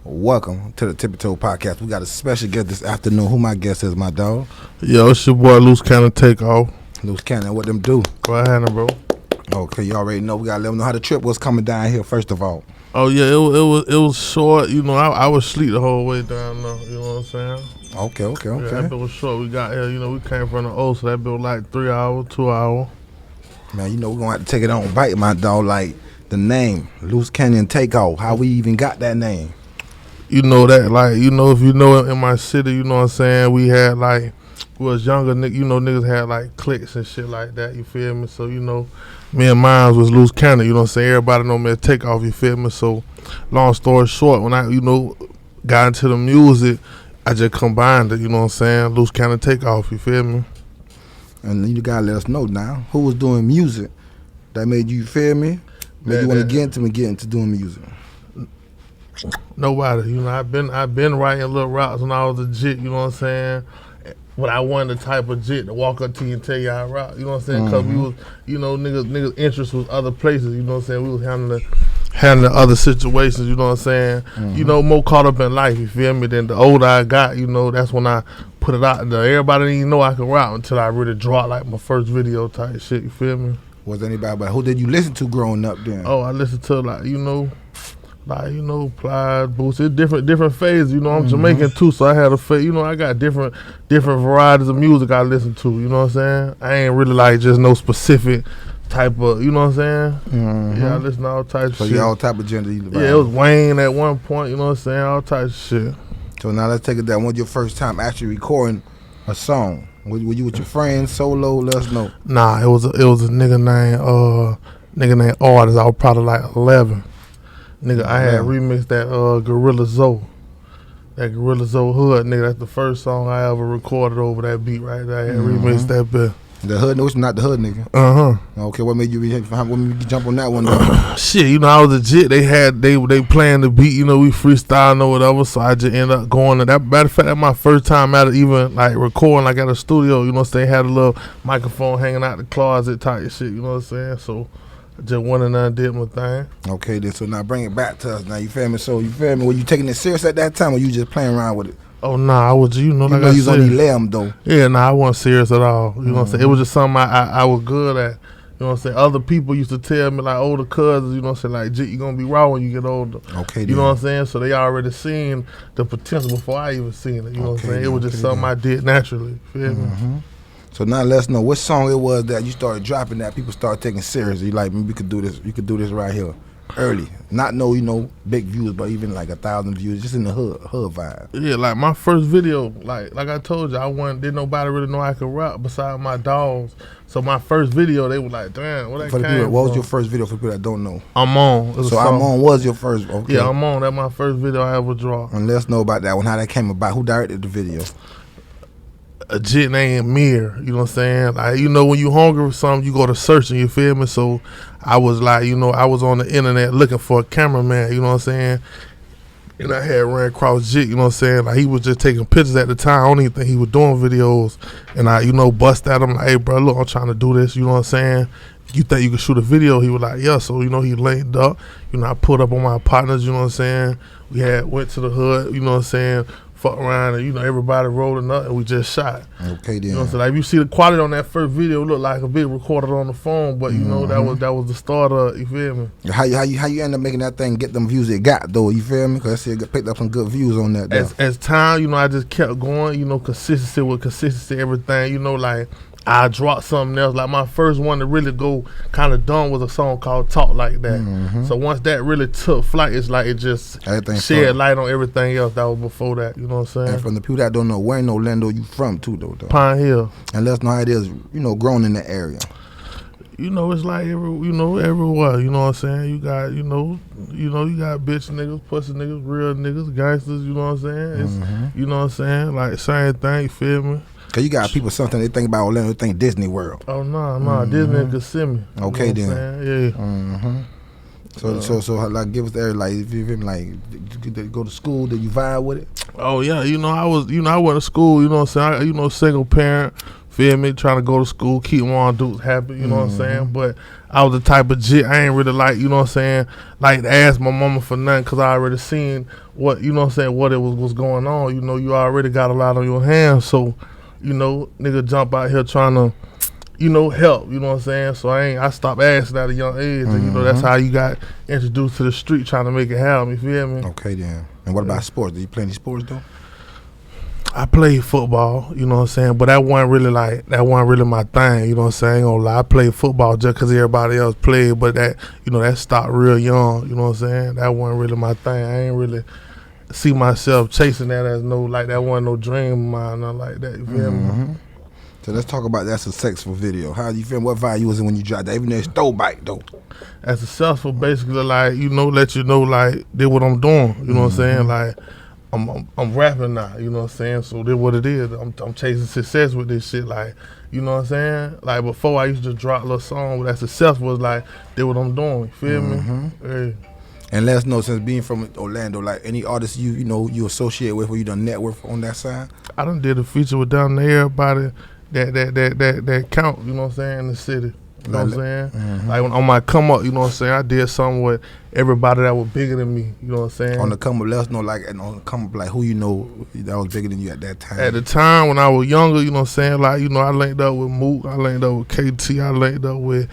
Welcome to the Tippie podcast. We got a special guest this afternoon. Who my guest is, my dog? Yo, it's your boy Loose Kannon Takeoff. Loose Kannon, what them do? Go ahead, bro. Okay, you already know. We gotta let them know how the trip was coming down here. First of all. Oh yeah, it was short. You know, I was asleep the whole way down there. You know what I'm saying? Okay. Yeah, that bit was short. We got here. You know, we came from the O, so that bit was like 3 hours, 2 hours. Man, you know we're gonna have to take it on bite, my dog. Like the name, Loose Kannon Takeoff. How we even got that name? You know that, like, you know, if you know in my city, you know what I'm saying, we had like, we was younger, you know, niggas had like cliques and shit like that, you feel me? So, you know, me and mine was Loose Kannon, you know what I'm saying? Everybody know me as Takeoff, you feel me? So, long story short, when I, you know, got into the music, I just combined it, you know what I'm saying? Loose Kannon Takeoff, you feel me? And you gotta let us know now who was doing music that made you, feel me? Made you want to get into doing music. Nobody, you know, I've been writing little raps when I was a jit, you know what I'm saying? But I wasn't the type of jit to walk up to you and tell you I rap, you know what I'm saying? Because we was, you know, niggas interest was other places, you know what I'm saying? We was handling other situations, you know what I'm saying? You know, more caught up in life, you feel me? Then the older I got, you know, that's when I put it out there. Everybody didn't even know I could rap until I really dropped like my first video type shit, you feel me? Was anybody, but who did you listen to growing up then? Oh, I listened to like, you know, Plied, Boots. It's different phases. You know, I'm Jamaican too, so I had a phase. You know, I got different varieties of music I listen to. You know what I'm saying? I ain't really like just no specific type of. You know what I'm saying? Yeah, I listen to all types of shit. So you all type of gender. Yeah, it was Wayne at one point. You know what I'm saying? All types of shit. So now let's take it down. When's your first time actually recording a song? Were you with your friends solo? Let us know. Nah, it was a nigga named Artist. I was probably like 11. Nigga, I had remixed that Gorilla Zoe. That Gorilla Zoe Hood, nigga. That's the first song I ever recorded over that beat right there. I had remixed that bit. The Hood, no, it's not the Hood, nigga. Okay, what made you jump on that one though? Shit, you know, I was legit. They playing the beat, you know, we freestyling or whatever, so I just ended up going to that. Matter of fact, that's my first time at even like recording like at a studio, you know what I'm saying? Had a little microphone hanging out the closet type shit, you know what I'm saying? So I just went in there and did my thing. Okay, then so now bring it back to us now, you feel me? So you feel me? Were you taking it serious at that time or you just playing around with it? Oh nah, I was, you know, like I said, you was on 11 though. Yeah, nah, I wasn't serious at all. You know what I'm saying? It was just something I was good at. You know what I'm saying? Other people used to tell me, like older cousins, you know what I'm saying, like, Jit, you gonna be raw when you get older. Okay, you know what I'm saying? So they already seen the potential before I even seen it. You know what I'm saying? It was just something I did naturally. Feel me? So now let us know what song it was that you started dropping that people started taking seriously. Like, we could do this. You could do this right here, early. Not no, you know, big views, but even like 1,000 views, just in the hood vibe. Yeah, like my first video, like I told you, didn't nobody really know I could rap besides my dogs. So my first video, they were like, damn, what that for the came people, what was from? your first video for people that don't know? I'm On. So I'm On was your first, okay. Yeah, I'm On. That's my first video I ever draw. And let us know about that one, how that came about. Who directed the video? A jit named Mir, you know what I'm saying? Like, you know, when you hungry for something, you go to searching, you feel me? So I was like, you know, I was on the internet looking for a cameraman, you know what I'm saying? And I had ran across Jit, you know what I'm saying? Like, he was just taking pictures at the time. I don't even think he was doing videos. And I, you know, bust at him like, hey, bro, look, I'm trying to do this, you know what I'm saying? You think you can shoot a video? He was like, yeah. So, you know, he linked up. You know, I put up on my partners, you know what I'm saying? We went to the hood, you know what I'm saying? Fuck around and, you know, everybody rolling up and we just shot. Okay, then. You know what I'm saying? Like, if you see the quality on that first video, it looked like a bit recorded on the phone, but, you know, that was the start of it, you feel me? How you end up making that thing get them views it got, though, you feel me? Because I see it picked up some good views on that, though. As time, you know, I just kept going, you know, consistency, everything, you know, like, I dropped something else. Like, my first one to really go kind of done was a song called Talk Like That. So once that really took flight, it's like it just shed light on everything else that was before that. You know what I'm saying? And from the people that don't know, where in Orlando you from too, though? Pine Hill. And let us know how it is, you know, growing in the area. You know, it's like everywhere. You know what I'm saying? You got, you got bitch niggas, pussy niggas, real niggas, gangsters. You know what I'm saying? It's, you know what I'm saying? Like, same thing. You feel me? Cause you got people something they think about Orlando, they think Disney World. Oh no, Disney could see me. Okay, you know then. Yeah. So like give us there, like if you feel like you go to school, did you vibe with it? Oh yeah, you know I went to school. You know what I'm saying? Single parent. Feel me? Trying to go to school, keep one dudes happy, you know what I'm saying? But I was the type of jit, I ain't really like, you know what I'm saying, like to ask my mama for nothing because I already seen what, you know what I'm saying, what it was going on. You know, you already got a lot on your hands. So, you know, nigga jump out here trying to, you know, help, you know what I'm saying? So I stopped asking at a young age. And, you know, that's how you got introduced to the street trying to make it happen, you feel me? Okay, then. And what about sports? Do you play any sports, though? I played football, you know what I'm saying, but that wasn't really my thing, you know what I'm saying. I ain't gonna lie, I played football just because everybody else played, but that, you know, that stopped real young, you know what I'm saying. That wasn't really my thing. I ain't really see myself chasing that as no, like, that wasn't no dream of mine, nothing like that, you feel me? So let's talk about that successful video. How you feel? What vibe you was in when you dropped that? Even though it's throwback, though. As successful, basically, like, you know, let you know, like, did what I'm doing, you know what I'm saying, like, I'm rapping now, you know what I'm saying? So this what it is. I'm chasing success with this shit, like, you know what I'm saying? Like before I used to drop little song, but that success was like, this what I'm doing, you feel me? Hey. And let us know, since being from Orlando, like any artists you know you associate with, or you done network on that side? I done did a feature with down there everybody that count, you know what I'm saying, in the city. You know what I'm saying? Like on my come up, you know what I'm saying? I did something with everybody that was bigger than me, you know what I'm saying? On the come up, let us know, like, and on the come up, like, who you know that was bigger than you at that time. At the time when I was younger, you know what I'm saying? Like, you know, I linked up with Mook, I linked up with KT, I linked up with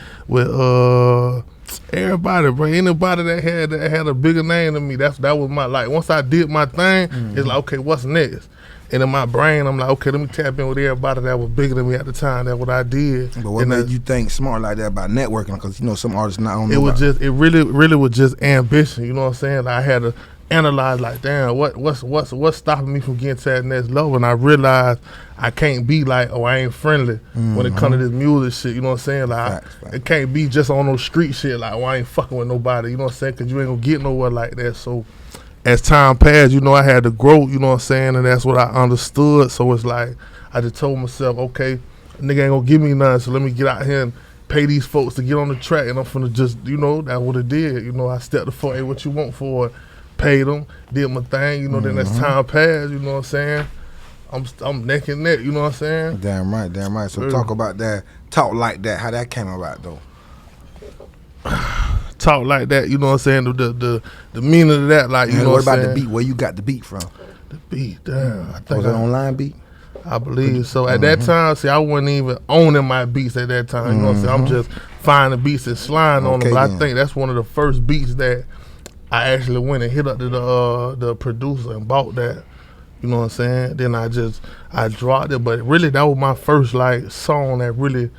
everybody, bro. Anybody that had a bigger name than me, that was my, like, once I did my thing, it's like, okay, what's next? And in my brain, I'm like, okay, let me tap in with everybody that was bigger than me at the time. That's what I did. But what made you think smart like that about networking? Because, you know, some artists not on. It really was just ambition. You know what I'm saying? Like I had to analyze, like, damn, what's stopping me from getting to that next level? And I realized I can't be like, oh, I ain't friendly when it comes to this music shit. You know what I'm saying? Like, facts. It can't be just on those street shit. Like, oh, I ain't fucking with nobody. You know what I'm saying? Because you ain't gonna get nowhere like that. So as time passed, you know, I had to grow, you know what I'm saying, and that's what I understood. So it's like, I just told myself, okay, nigga ain't gonna give me nothing, so let me get out here and pay these folks to get on the track, and I'm finna just, you know, that's what it did. You know, I stepped the fuck, hey, what you want for it? Paid them, did my thing, you know, then as time passed, you know what I'm saying, I'm neck and neck, you know what I'm saying? Damn right. So talk about that, talk like that, how that came about, though. Talk like that, you know what I'm saying? The meaning of that, like, you know what I'm saying? What about the beat? Where you got the beat from? The beat, damn. I think was it an online beat? I believe so. At that time, see, I wasn't even owning my beats at that time. You know what I'm saying? I'm just finding beats and sliding on them. But I think that's one of the first beats that I actually went and hit up to the producer and bought that. You know what I'm saying? Then I dropped it. But really, that was my first, like, song that really,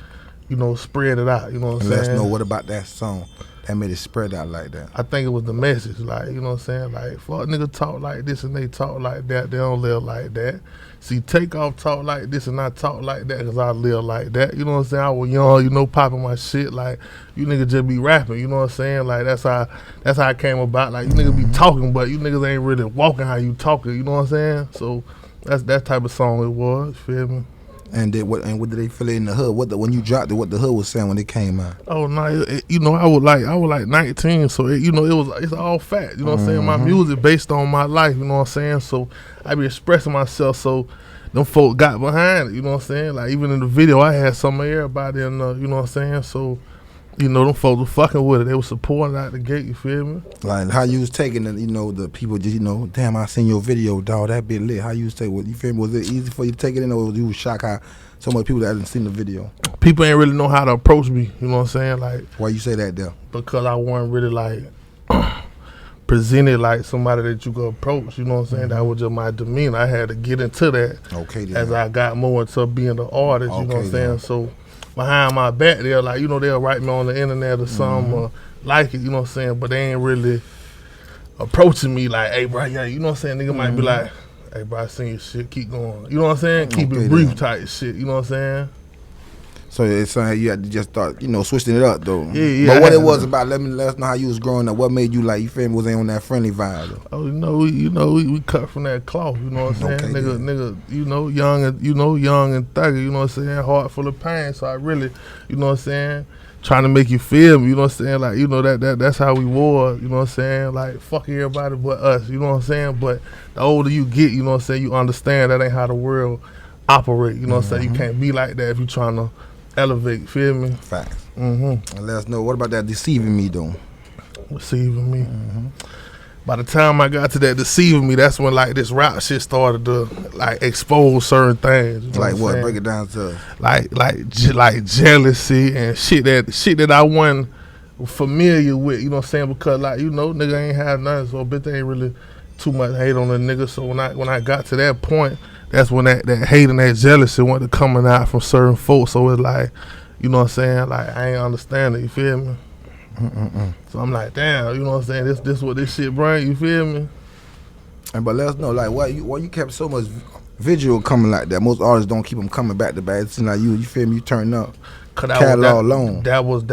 you know, spread it out. You know what I'm saying? Let us know, what about that song that made it spread out like that? I think it was the message, like, you know what I'm saying? Like, fuck nigga talk like this and they talk like that. They don't live like that. See, Takeoff talk like this and I talk like that because I live like that. You know what I'm saying? I was young, you know, popping my shit. Like, you niggas just be rapping, you know what I'm saying? Like, that's how it came about. Like, you niggas be talking, but you niggas ain't really walking how you talking, you know what I'm saying? So that's that type of song it was, feel me? And what did they feel in the hood? When you dropped it, what the hood was saying when it came out? Oh no, you know, I was like 19, so you know, it's all fact. You know what I'm saying? My music based on my life. You know what I'm saying? So I be expressing myself. So them folk got behind it. You know what I'm saying? Like even in the video, I had some of everybody in. You know what I'm saying? So you know, them folks were fucking with it. They were supporting out the gate. You feel me? Like how you was taking it, you know, the people just, you know, damn, I seen your video, dog, that bit lit. How you was taking it? You feel me? Was it easy for you to take it in, or was you shocked how so many people that hadn't seen the video? People ain't really know how to approach me. You know what I'm saying? Like, why you say that there? Because I wasn't really like presented like somebody that you could approach. You know what I'm saying? That was just my demeanor. I had to get into that. Okay, then. As I got more into being an artist. You know what I'm saying? So behind my back, they're like, you know, they'll write me on the internet or something, or like it, you know what I'm saying? But they ain't really approaching me like, hey, bro, yeah, you know what I'm saying? Nigga might be like, hey, bro, I seen your shit, keep going. You know what I'm saying? Keep it brief type shit, you know what I'm saying? So it's something you had to just start, you know, switching it up, though. Yeah. But what it was about, let us know how you was growing up. What made you, like, you feel me, was on that friendly vibe, though? Oh, we cut from that cloth, you know what I'm saying? Nigga, you know, young and thuggy, you know what I'm saying? Heart full of pain, so I really, you know what I'm saying? Trying to make you feel me, you know what I'm saying? Like, you know, that's how we war, you know what I'm saying? Like, fuck everybody but us, you know what I'm saying? But the older you get, you know what I'm saying, you understand that ain't how the world operate. You know what I'm saying? You can't be like that if you trying to elevate. You feel me? Facts. And let us know, what about that deceiving me though? Deceiving me. By the time I got to that deceiving me, that's when like this rap shit started to like expose certain things. You know Like what? I'm Break it down to like jealousy and shit that I wasn't familiar with. You know what I'm saying? Because like nigga ain't had nothing, so bitch ain't really too much hate on the nigga. So when I got to that point, that's when that hate and that jealousy went to coming out from certain folks. So it's like, you know what I'm saying? Like I ain't understand it. You feel me? So I'm like, damn, you know what I'm saying? This what this shit bring, you feel me? But let us know, like, why you kept so much visual coming like that? Most artists don't keep them coming back to back. It seems like you feel me? You turn up, catalog alone. That was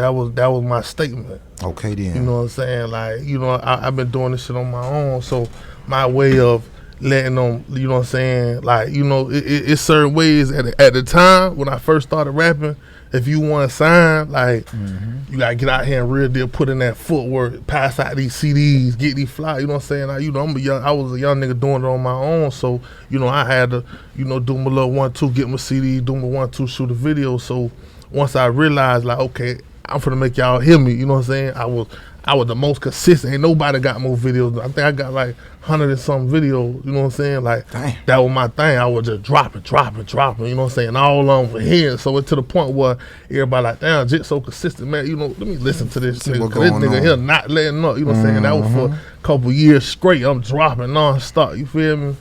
my statement. Okay then. You know what I'm saying? Like, I've been doing this shit on my own, so my way of letting them, you know what I'm saying? Like, it's certain ways at the time when I first started rapping. If you want to sign, like, you got to get out here and real deal, put in that footwork, pass out these CDs, get these flyers, you know what I'm saying? Like, I was a young nigga doing it on my own, so, I had to, do my little 1-2, get my CD, do my 1-2, shoot a video. So once I realized, like, okay, I'm finna make y'all hear me, you know what I'm saying? I was the most consistent. Ain't nobody got more videos. I think I got like 100 and some videos, you know what I'm saying? Like, Damn. That was my thing. I was just dropping, you know what I'm saying? All on for here. So it's to the point where everybody like, damn, Jit so consistent, man. Let me listen to this nigga. Cause this nigga here not letting up, you know what I'm saying? That was for a couple years straight. I'm dropping non-stop, you feel me?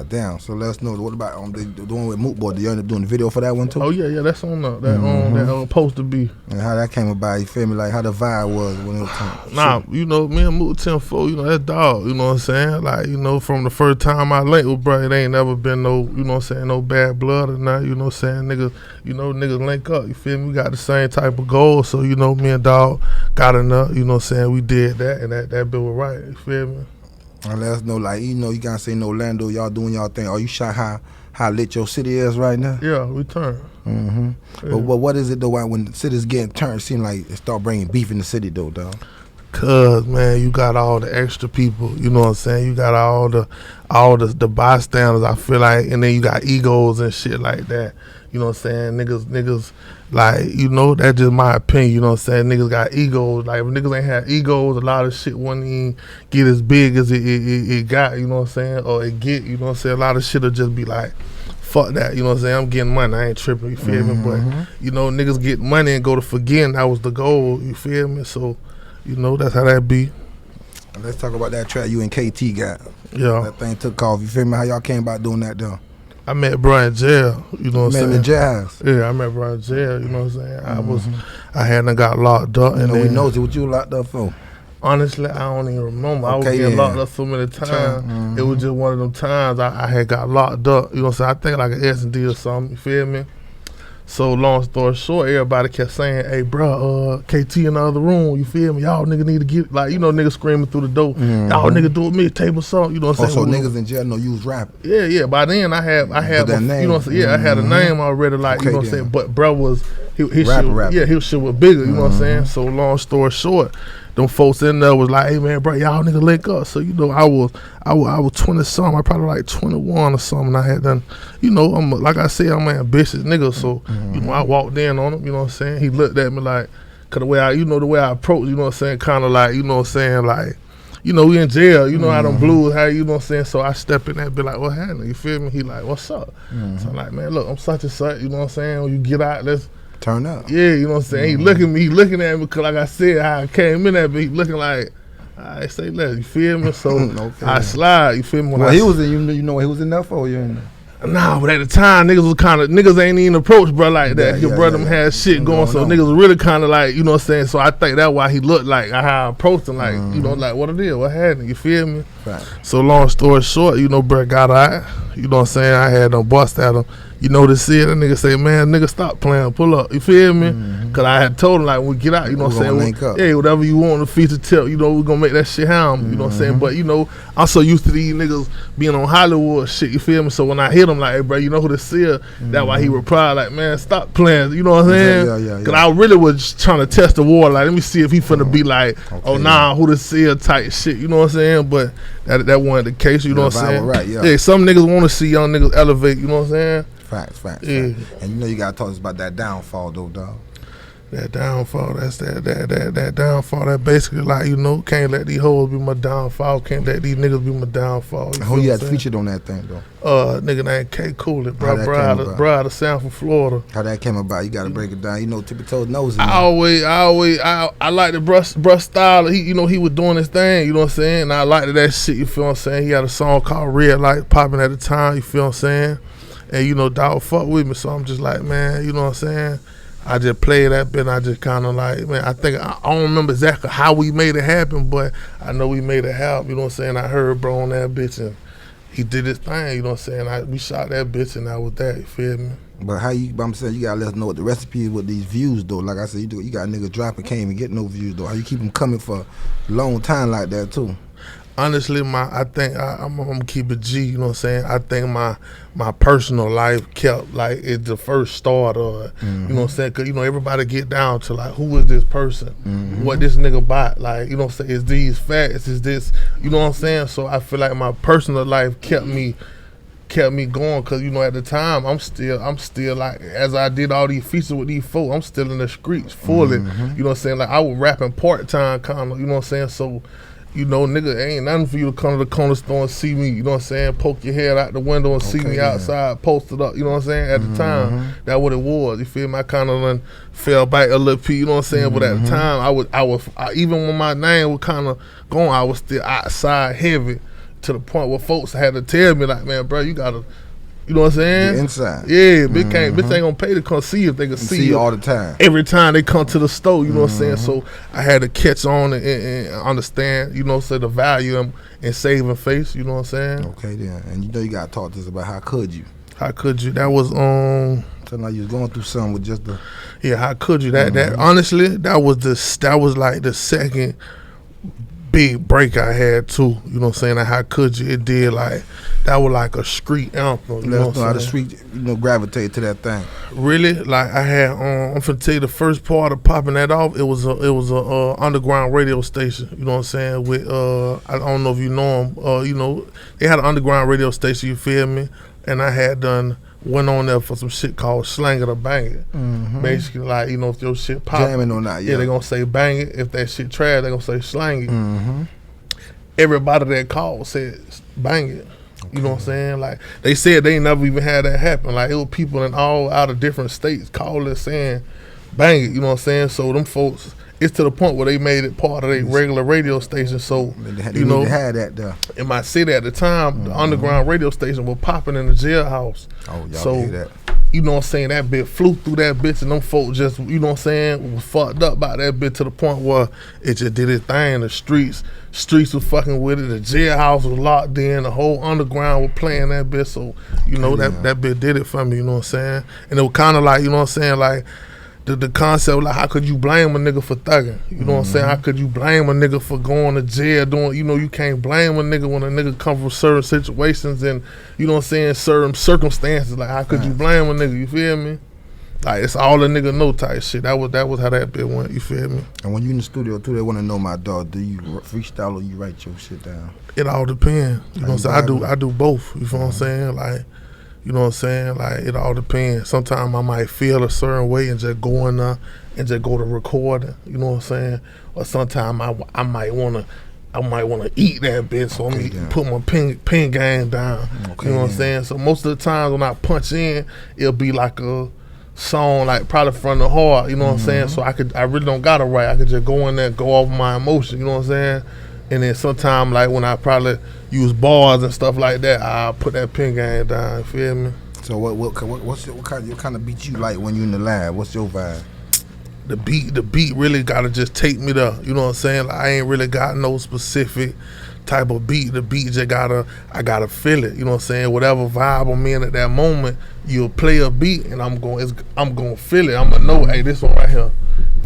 Damn. So let us know, what about the one with Mook Boy? Did you end up doing the video for that one too? Oh yeah, that's on that supposed to be. And how that came about, you feel me? Like how the vibe was when it was time. Nah, me and Mook 10-4, that dog, you know what I'm saying? Like, from the first time I linked with bro, it ain't never been no, you know what I'm saying, no bad blood or nothing, you know what I'm saying? Niggas link up, you feel me? We got the same type of goals, so me and dog got enough, you know what I'm saying? We did that, and that bill was right, you feel me? And let us know, like, you gotta say no Orlando, y'all doing y'all thing. Are you shot how lit your city is right now? Yeah, we turn. Yeah. But what is it though, when the city's getting turned, it seem like it start bringing beef in the city though, dog? Cause man, you got all the extra people, you know what I'm saying? You got all the bystanders, I feel like, and then you got egos and shit like that. You know what I'm saying? Niggas, like, that's just my opinion, you know what I'm saying? Niggas got egos. Like, if niggas ain't had egos, a lot of shit wouldn't even get as big as it got, you know what I'm saying? Or it get, you know what I'm saying? A lot of shit will just be like, fuck that, you know what I'm saying? I'm getting money, I ain't tripping, you feel me? But, niggas get money and go to forgetting, that was the goal, you feel me? So, that's how that be. Let's talk about that track you and KT got. Yeah. That thing took off, you feel me? How y'all came about doing that though? I met Brian jail, you know what I'm saying? Met him in jail house. Yeah, I met Brian jail, you know what I'm saying? I hadn't got locked up. And we know what you locked up for. Honestly, I don't even remember. I was getting locked up so many times. It was just one of them times I had got locked up, you know what I'm saying? I think like an S&D or something, you feel me? So long story short, everybody kept saying, hey bro, KT in the other room, you feel me? Y'all nigga need to get, like, niggas screaming through the door. Y'all nigga do it me, table something, you know what I'm saying? So niggas in jail know you was rapping. Yeah. By then I had that name. You know what I'm saying? Yeah, I had a name already, like, you know what I'm saying? But bro was his rapper. Yeah, his shit was bigger, you know what I'm saying? So long story short, them folks in there was like, hey man, bro, y'all nigga link up. So I was 20 something. I probably like 21 or something. I had done, I'm like I said, I'm an ambitious nigga. So I walked in on him. You know what I'm saying? He looked at me like, cause the way I approach, you know what I'm saying, kind of like, you know what I'm saying, like, we in jail. You know how them blues, how you know what I'm saying. So I step in there and be like, what happened? You feel me? He like, what's up? So I'm like, man, look, I'm such and such. You know what I'm saying? When you get out, let's turn up. Yeah, you know what I'm saying? He looking at me because, like I said, how I came in there, but he looking like, I say less, you feel me? So okay. I slide, you feel me? When he was in, you know what he was in there for, you in there? Nah, but at the time, niggas ain't even approach, bro, like that. Your brother had shit going, so niggas was really kind of like, you know what I'm saying? So I think that's why he looked like how I approached him, like, like, what it is, what happened, you feel me? Right. So long story short, bro got out, you know what I'm saying? I had them bust at him. You know this shit, that nigga say, man, nigga stop playing, pull up, you feel me? Cause I had told him, like, when we get out, you know what I'm saying? Yeah, whatever you want, the feature tip, we gonna make that shit happen, you know what I'm saying? But, I'm so used to these niggas being on Hollywood shit, you feel me? So when I hit him, like, hey, bro, you know who this is? That's why he replied, like, man, stop playing, you know what I'm saying? Yeah. Cause I really was trying to test the water, like, let me see if he finna be like, oh, nah, who this is type shit, you know what I'm saying? But that wasn't the case, you know what I'm saying? Right, yeah. Some niggas wanna see young niggas elevate, you know what I'm saying? Facts. Yeah. And you know you gotta talk to us about that downfall though, dog. That downfall, that's that downfall. That basically like, you know, can't let these hoes be my downfall. Can't let these niggas be my downfall. Who you had featured on that thing though? Nigga named K. Cooley, How that came about? bro, out of Sanford, Florida. How that came about? You gotta break it down. You know, Tippie told nosy. I like the bruh style. He, you know, he was doing his thing. You know what I'm saying? And I liked that shit. You feel what I'm saying? He had a song called Red Light popping at the time. You feel what I'm saying? And you know, dog fuck with me. So I'm just like, man, you know what I'm saying? I just played that bit and I just kind of like, man, I don't remember exactly how we made it happen, but I know we made it happen, you know what I'm saying? I heard bro on that bitch and he did his thing, you know what I'm saying? We shot that bitch and that was that, you feel me? But I'm saying you gotta let us know what the recipe is with these views though. Like I said, you got a nigga dropping, can't even get no views though. How you keep them coming for a long time like that too? Honestly, I think I'm gonna keep it G. You know what I'm saying? I think my personal life kept like it's the first start of it. You know what I'm saying? Cause you know everybody get down to like who is this person? What this nigga bought? Like you know what I'm saying? Is these facts? Is this? You know what I'm saying? So I feel like my personal life kept me going because you know at the time I'm still like as I did all these features with these folks, I'm still in the streets fully. You know what I'm saying? Like I was rapping part time kind of. You know what I'm saying? So. You know, nigga, ain't nothing for you to come to the corner store and see me, you know what I'm saying? Poke your head out the window and see me outside, posted up, you know what I'm saying? At the time, that's what it was. You feel me? I kind of fell back a little bit, you know what I'm saying? But at the time, I even when my name was kind of going, I was still outside heavy to the point where folks had to tell me, like, man, bro, you gotta, you know what I'm saying? The inside. Yeah, bitch ain't gonna pay to come see if they can see you all the time. Every time they come to the store, you know what I'm saying? So I had to catch on and understand, you know, so the value in saving face, you know what I'm saying? Okay then. And you know you gotta talk to us about how could you? How could you? That was So now you was going through something with just the how could you? That honestly, that was like the second big break I had too, you know what I'm saying? Like, how could you? It did like that was like a street anthem. You know how the street, you know, gravitate to that thing. Really, like I had I'm finna tell you the first part of popping that off. It was a underground radio station. You know what I'm saying? With I don't know if you know them. You know they had an underground radio station. You feel me? And I had went on there for some shit called Slang It or Bang It. Basically, like, you know, if your shit pop, jamming or not, they gonna say bang it. If that shit trash, they gonna say slang it. Everybody that called said bang it. You know what I'm saying? Like, they said they never even had that happen. Like, it was people in all out of different states calling saying bang it. You know what I'm saying? So them folks, it's to the point where they made it part of their regular radio station. So, they had that there. In my city at the time, the underground radio station was popping in the jailhouse. Oh, y'all hear that. You know what I'm saying? That bitch flew through that bitch and them folks just, you know what I'm saying, was fucked up by that bitch to the point where it just did its thing. The streets was fucking with it. The jailhouse was locked in. The whole underground was playing that bitch. So, you know, that bitch did it for me, you know what I'm saying? And it was kind of like, you know what I'm saying, like, the concept, like, how could you blame a nigga for thugging? You know what I'm saying? How could you blame a nigga for going to jail doing, you know, you can't blame a nigga when a nigga come from certain situations and, you know what I'm saying, certain circumstances. Like, how could you blame a nigga? You feel me? Like, it's all a nigga know type shit. That was how that bit went, you feel me? And when you in the studio too, they want to know, my dog, do you freestyle or you write your shit down? It all depends. You know what I'm saying? I do both. You feel what I'm saying? Like, you know what I'm saying? Like, it all depends. Sometimes I might feel a certain way and just go in there and just go to recording. You know what I'm saying? Or sometimes I might wanna eat that bitch, so I'm gonna put my pen game down. You know what I'm saying? So most of the times when I punch in, it'll be like a song, like probably from the heart. You know what I'm saying? So I really don't gotta write. I could just go in there and go off my emotion. You know what I'm saying? And then sometimes, like, when I probably use bars and stuff like that, I'll put that pen game down, you feel me? So what kind of beat you like when you in the lab? What's your vibe? The beat really gotta just take me there, you know what I'm saying? Like, I ain't really got no specific type of beat. The beat just I gotta feel it, you know what I'm saying? Whatever vibe I'm in at that moment, you'll play a beat and I'm gonna feel it. I'm gonna know, hey, this one right here,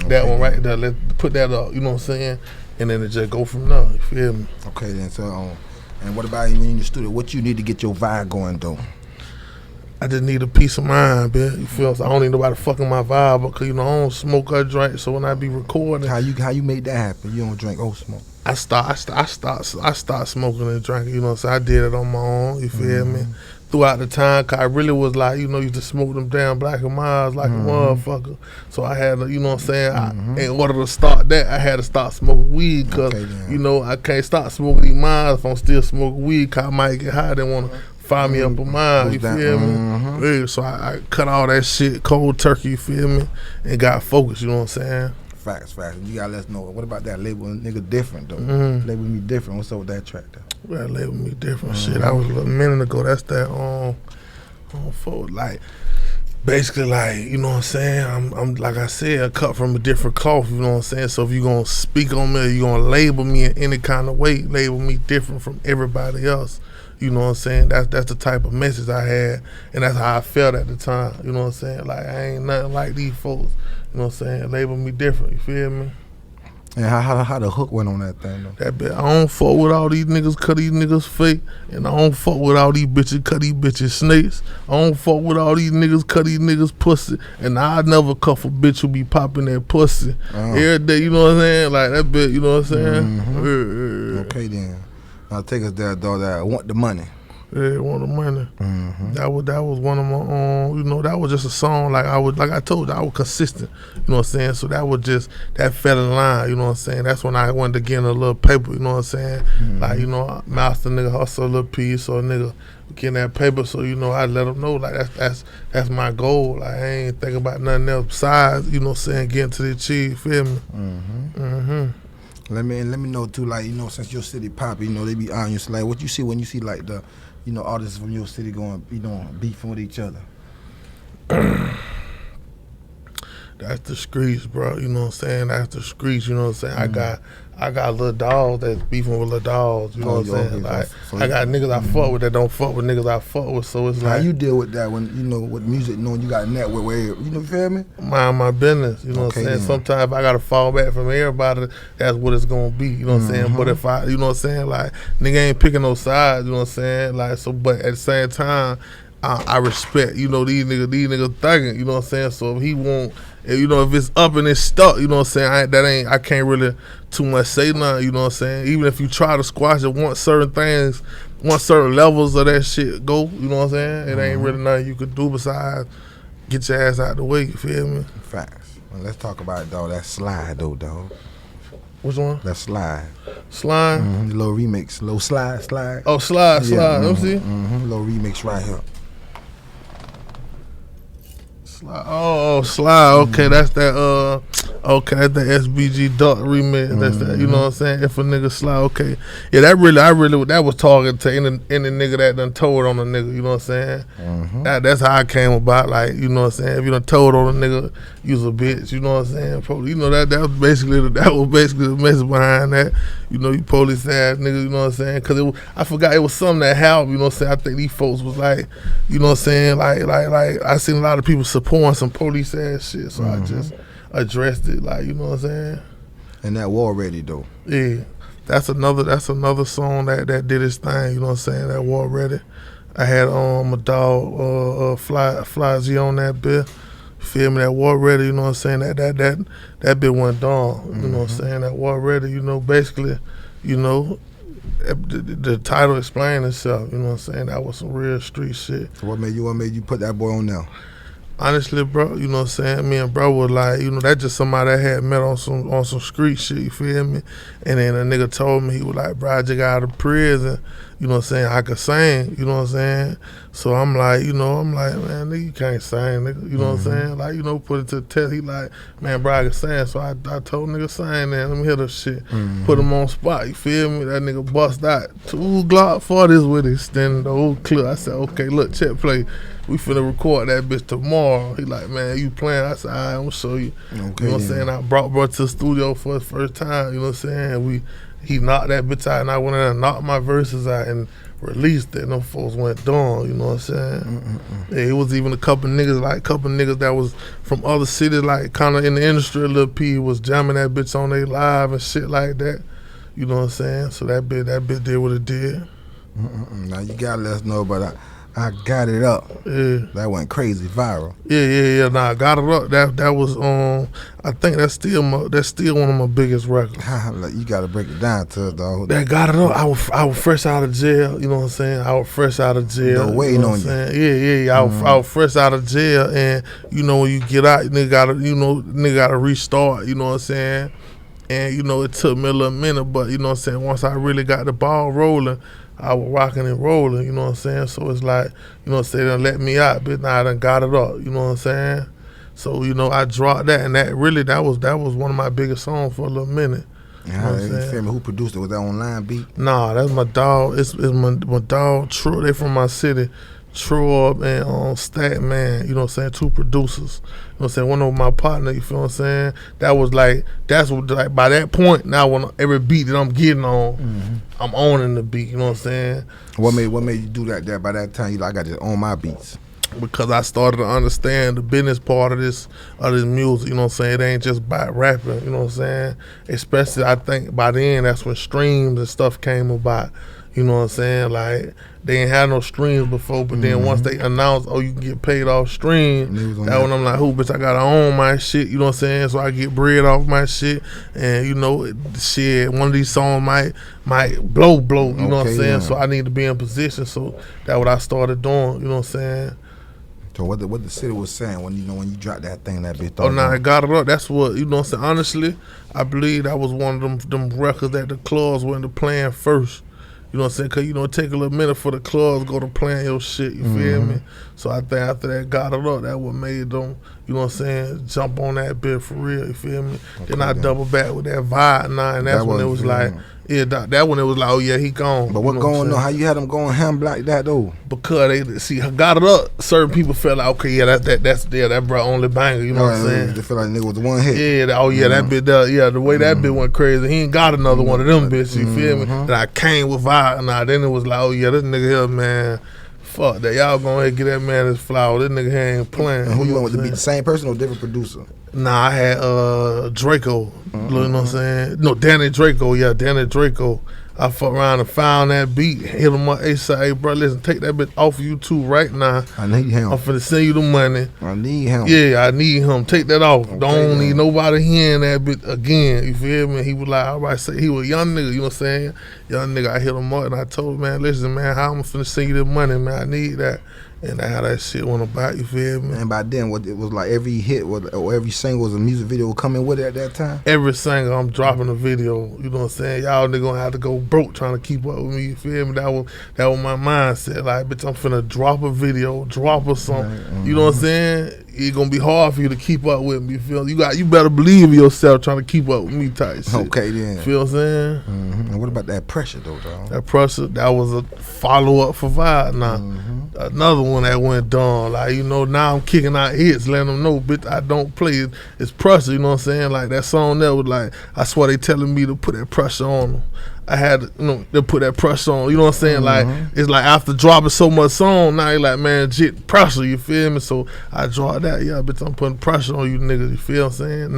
that one right there, let's put that up, you know what I'm saying? And then it just go from there, you feel me? Okay then, so and what about when you in the studio? What you need to get your vibe going though? I just need a peace of mind, man. You feel? So I don't need nobody fucking my vibe, because, you know, I don't smoke or drink. So when I be recording, how you make that happen? You don't drink or smoke? I start smoking and drinking. You know, so I did it on my own. You feel me? throughout the time, 'cause I really was like, you know, used to smoke them damn Black and Milds like a motherfucker. So I had to, you know what I'm saying, in order to start that, I had to start smoking weed, because, you know, I can't start smoking these Milds if I'm still smoking weed, 'cause I might get high, they want to fire me up a mile, you feel me? Yeah, so I cut all that shit, cold turkey, you feel me, and got focused, you know what I'm saying? Facts. You gotta let us know. What about that label nigga different though? Label me different. What's up with that track though? That label me different shit. That was a little minute ago. That's that forward, like basically, like, you know what I'm saying. I'm like I said, cut from a different cloth. You know what I'm saying. So if you gonna speak on me, you gonna label me in any kind of way, label me different from everybody else. You know what I'm saying? That's the type of message I had, and that's how I felt at the time. You know what I'm saying? Like, I ain't nothing like these folks. You know what I'm saying? Label me different. You feel me? And how the hook went on that thing though? That bit, I don't fuck with all these niggas, cut these niggas fake, and I don't fuck with all these bitches, cut these bitches snakes. I don't fuck with all these niggas, cut these niggas pussy, and I never cuff a bitch who be popping that pussy every day. You know what I'm saying? Like that bit. You know what I'm saying? Okay then. Now take us there, dog. That I want the money. Yeah, want the money. That was one of my you know, that was just a song, like I told you, I was consistent, you know what I'm saying? So that fell in line, you know what I'm saying? That's when I wanted to get in a little paper, you know what I'm saying? Like, you know, master nigga hustle a little piece, or a nigga getting that paper, so, you know, I let them know, like, that's my goal. Like, I ain't thinking about nothing else besides, you know what I'm saying, getting to the cheese, feel me? Let me know too, like, you know, since your city pop, you know, they be on you. So like, what you see when you see like the, you know, artists from your city going, you know, beefing with each other? That's the streets, bro. You know what I'm saying? That's the streets. You know what I'm saying? I got little dogs that's beefing with little dogs. You know what I'm saying? Like, I got niggas I fuck with that don't fuck with niggas I fuck with. So it's like, how you deal with that when, you know, with music, knowing you got a network where, you know, feel me? Mind my business. You know what I'm saying? Sometimes if I gotta fall back from everybody, that's what it's gonna be. You know what I'm saying? But if I, you know what I'm saying? Like, nigga ain't picking no sides. You know what I'm saying? Like, so, but at the same time, I respect, you know, these niggas thugging, you know what I'm saying? So if he won't, you know, if it's up and it's stuck, you know what I'm saying, I can't really too much say nothing, you know what I'm saying? Even if you try to squash it, once certain levels of that shit go, you know what I'm saying? It ain't really nothing you could do besides get your ass out the way, you feel me? Facts. Well, let's talk about it, dog. That slide, though, dog. Which one? That slide. Slide? The little remix. Little slide. Oh, slide. Let me see. Little remix right here. Oh, slide. Okay, that's that. Okay, that's the SBG Duck remix. That's that. You know what I'm saying? If a nigga slide, okay, yeah, that was talking to any nigga that done told on a nigga. You know what I'm saying? That's how I came about. Like, you know what I'm saying? If you done told on a nigga, you's a bitch. You know what I'm saying? Probably, you know that was basically the message behind that. You know, you police ass nigga. You know what I'm saying? Because I forgot it was something that happened. You know what I'm saying? I think these folks was like, you know what I'm saying? Like I seen a lot of people supporting some police ass shit, so I just addressed it, like, you know what I'm saying? And that War Ready though. Yeah. That's another song that did its thing, you know what I'm saying? That War Ready. I had my dog Fly Z on that bit. Feel me? That War Ready, you know what I'm saying? That bit went down. You know what I'm saying? That War Ready, you know, basically, you know, the title explained itself, you know what I'm saying? That was some real street shit. So what made you put that boy on now? Honestly, bro, you know what I'm saying? Me and bro was like, you know, that's just somebody I had met on some street shit, you feel me? And then a nigga told me, he was like, bro, I just got out of prison, you know what I'm saying? I could sing, you know what I'm saying? So I'm like, man, nigga, you can't sing, nigga, you know what I'm saying? Like, you know, put it to the test. He like, man, bro, I can sing. So I told nigga, sing, man, let me hear the shit. Put him on spot, you feel me? That nigga bust out 2 Glock 40s with extending the whole clip. I said, okay, look, check play. We finna record that bitch tomorrow. He like, man, you playing? I said, all right, I'm gonna show you. Okay, you know what I'm saying? I brought to the studio for his first time, you know what I'm saying? He knocked that bitch out, and I went in and knocked my verses out and released it. And them folks went down, you know what I'm saying? Yeah, it was even a couple niggas that was from other cities, like kind of in the industry. Lil P was jamming that bitch on they live and shit like that. You know what I'm saying? So that bit did what it did. Now you gotta let us know, but I got it up. Yeah. That went crazy viral. Yeah. Nah, got it up. That was I think that's still one of my biggest records. Like, you gotta break it down to us, dog. That got it up. I was fresh out of jail. You know what I'm saying? I was fresh out of jail. No waiting on you. Yeah. I was fresh out of jail, and you know when you get out, nigga gotta restart. You know what I'm saying? And you know it took me a little minute, but you know what I'm saying. Once I really got the ball rolling, I was rocking and rolling. You know what I'm saying? So it's like, you know what I'm saying, they done let me out, but now I done got it up. You know what I'm saying? So you know I dropped that, and that was one of my biggest songs for a little minute. You know what I'm saying? Feel me? Who produced it? Was that online beat? Nah, that's my dog. It's my dog. True, they from my city. Troy and Stat Man, you know what I'm saying, 2 producers. You know what I'm saying, one of my partner, you feel what I'm saying? That's what by that point now when every beat that I'm getting on, I'm owning the beat, you know what I'm saying? What made you do that by that time? You like, I got to own my beats. Because I started to understand the business part of this music, you know what I'm saying? It ain't just about rapping, you know what I'm saying? Especially I think by then that's when streams and stuff came about. You know what I'm saying? Like, they ain't had no streams before, but then once they announced, you can get paid off stream, that when I'm like, bitch, I gotta own my shit, you know what I'm saying? So I get bread off my shit, and you know, one of these songs might blow, you know what I'm saying? Yeah. So I need to be in position, so that's what I started doing, you know what I'm saying? So what the city was saying when you dropped that thing, that bitch? I got it up. That's what, you know what I'm saying? Honestly, I believe that was one of them records that the clubs went to playing first. You know what I'm saying? Because, you know, it take a little minute for the clubs go to playing your shit, you feel me? So I think after that got it up, that what made them, you know what I'm saying, jump on that bit for real, you feel me? Okay, then I double back with that vibe now, and that's when it was like, that when it was like, oh yeah, he gone. But what going on? How you had him going ham like that though? Because they got it up. Certain people felt like, okay, yeah, that bro only banger. You know what I'm saying? They feel like nigga was one hit. Yeah, that bit, the way that bit went crazy. He ain't got another one of them bitches. You feel me? Then I came with vibe. Now then it was like, oh yeah, this nigga here, man. Fuck that. Y'all go ahead and get that man his flower. This nigga here ain't playing. And who you went with to be the same person or different producer? Nah, I had Draco. You know what I'm saying? No, Danny Draco. Yeah, Danny Draco. I fuck around and found that beat, hit him up. They say, hey, bro, listen, take that bitch off of you too right now. I need him. I'm finna send you the money. I need him. Yeah, I need him. Take that off. Okay, don't need nobody hearing that bitch again. You feel me? He was like, all right, say he was a young nigga, you know what I'm saying? Young nigga, I hit him up and I told him, man, listen, man, how I'm finna send you the money, man? I need that. And how that shit went about, you feel me? And by then, it was like every hit or every single was a music video coming with it at that time? Every single, I'm dropping a video, you know what I'm saying? Y'all nigga gonna have to go broke trying to keep up with me, you feel me? That was my mindset. Like, bitch, I'm finna drop a video, drop a song. Right, you know what I'm saying? It's gonna be hard for you to keep up with me, you feel me? You better believe in yourself trying to keep up with me type shit. Okay, then. Feel what I'm saying? And what about that pressure, though, dog? That pressure, that was a follow-up for Vibe now. Another one that went down, like, you know, now I'm kicking out hits, letting them know, bitch, I don't play. It's pressure, you know what I'm saying? Like, that song there was like, I swear they telling me to put that pressure on them. I had to put that pressure on, you know what I'm saying? Like, it's like after dropping so much song, now you like, man, jit, pressure, you feel me? So I dropped that, yeah, bitch, I'm putting pressure on you niggas, you feel what I'm saying?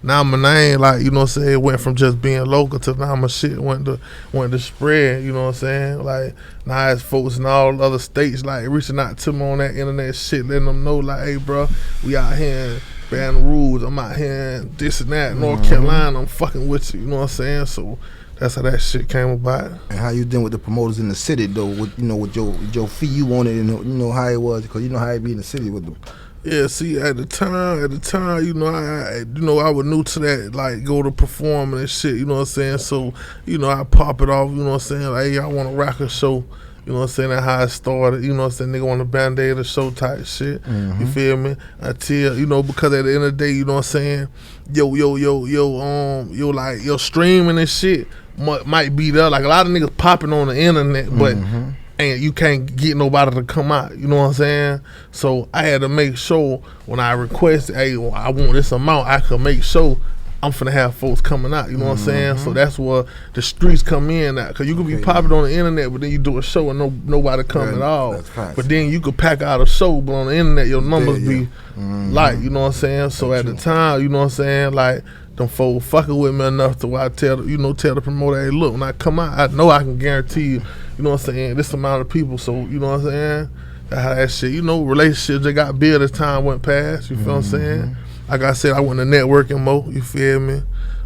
Now my name, like, you know what I'm saying, it went from just being local to now my shit went to spread, you know what I'm saying? Like, now it's folks in all other states, like, reaching out to me on that internet shit, letting them know, like, hey, bro, we out here in Baton Rouge, I'm out here in this and that, North Carolina, I'm fucking with you, you know what I'm saying? So that's how that shit came about. And how you dealing with the promoters in the city though? With your fee you wanted, and you know how it was, because you know how it be in the city with them. Yeah, see, at the time, you know, I was new to that, like, go to performing and shit, you know what I'm saying? So, you know, I pop it off, you know what I'm saying? Like, hey, I want to rock a show. You know what I'm saying? That's how it started. You know what I'm saying? Nigga want a Band-Aid or show type shit. You feel me? Until, you know, because at the end of the day, you know what I'm saying? Like, your streaming and shit might be there. Like, a lot of niggas popping on the internet, but and you can't get nobody to come out. You know what I'm saying? So I had to make sure when I requested, hey, I want this amount, I could make sure I'm finna have folks coming out, you know what I'm saying? So that's where the streets come in at. Cause you could be popping on the internet, but then you do a show and nobody come at all. But then you could pack out a show, but on the internet your numbers be light, you know what I'm saying? So at the time, you know what I'm saying, like, them folks fucking with me enough to where I tell the promoter, hey, look, when I come out, I know I can guarantee you, you know what I'm saying, this amount of people, so, you know what I'm saying? How that shit, you know, relationships that got built as time went past. You feel what I'm saying? Like I said, I went to networking mode. You feel me?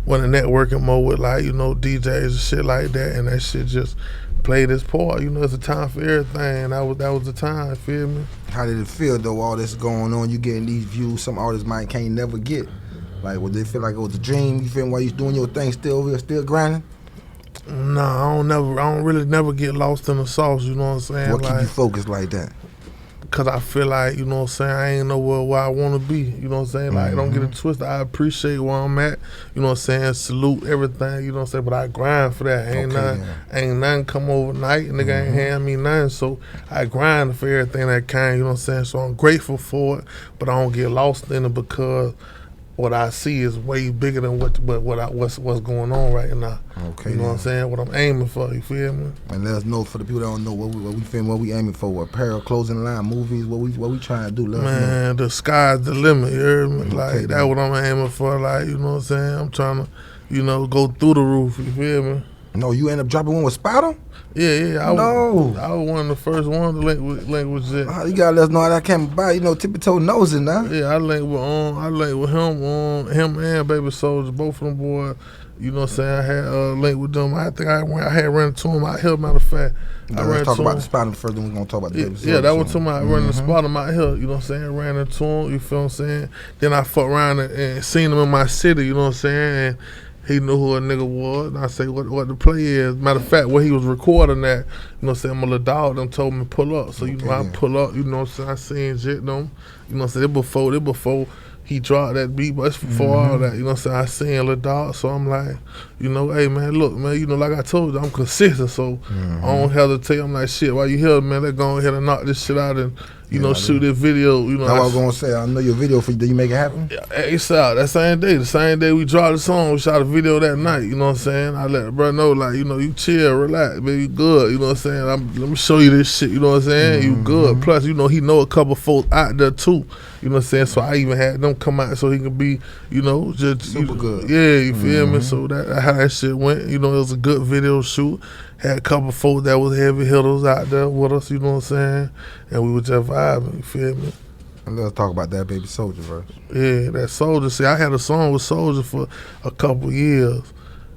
Went to networking mode with like, you know, DJs and shit like that, and that shit just played its part. You know, it's a time for everything. That was the time. You feel me? How did it feel though? All this going on, you getting these views some artists can't never get. Like, would they feel like it was a dream? You feel me? While you doing your thing, still grinding? Nah, I don't really never get lost in the sauce. You know what I'm saying? What keep you focused like that? Cause I feel like, you know what I'm saying, I ain't know where I wanna be. You know what I'm saying? Like, don't get it twisted. I appreciate where I'm at. You know what I'm saying? Salute everything, you know what I'm saying? But I grind for that. Ain't nothing come overnight. Nigga ain't hand me nothing. So I grind for everything that can, you know what I'm saying? So I'm grateful for it, but I don't get lost in it because what I see is way bigger than what's going on right now. Okay. You know what I'm saying? What I'm aiming for, you feel me? And let us know, for the people that don't know, what we aiming for, what apparel, clothing line, movies, what we trying to do. Let us know. Man, the sky's the limit, you heard me? Okay, Like, that's what I'm aiming for, like, you know what I'm saying? I'm trying to, you know, go through the roof, you feel me? No, you end up dropping one with Spider? Yeah. I No. was one of the first ones to link with Jet. You gotta let us know how that came by. You know, Tippie toe nosy now. Yeah, I linked with him and Baby Soldier, both of them boys. You know what I'm saying? I had linked with them. I think I had ran into him out here, matter of fact. Let's talk about the Spider first, then we're gonna talk about the Baby Soldier. Yeah, that was to my running the spot him out here, you know what I'm saying? Ran into him, you feel what I'm saying? Then I fucked around and seen him in my city, you know what I'm saying? And he knew who a nigga was, and I say what the play is. Matter of fact, where he was recording that, you know what I'm saying, my little dog them told me to pull up. So, you know, I pull up, you know what I'm saying, I seen shit them. You know what I'm saying, it before he dropped that beat, but it's before all that, you know what I'm saying, I seen little dog, so I'm like, you know, hey man, look, man, you know, like I told you, I'm consistent, so I don't hesitate. I'm like, shit, while you here, man, let's go ahead and knock this shit out and, you know, shoot this video, you know. I was gonna say, I know your video for you. Did you make it happen? Yeah, it's out that the same day we dropped the song, we shot a video that night, you know what I'm saying? I let the brother know, like, you know, you chill, relax, baby, you good, you know what I'm saying? Let me show you this shit, you know what I'm saying? You good. Plus, you know, he know a couple folks out there too, you know what I'm saying? So I even had them come out so he could be, you know, just super good. Yeah, you feel me? So that how that shit went, you know, it was a good video shoot. Had a couple folks that was heavy hitters out there with us, you know what I'm saying? And we were just vibing, you feel me? And let's talk about that Baby Soldier verse. Yeah, that Soldier. See, I had a song with Soldier for a couple years,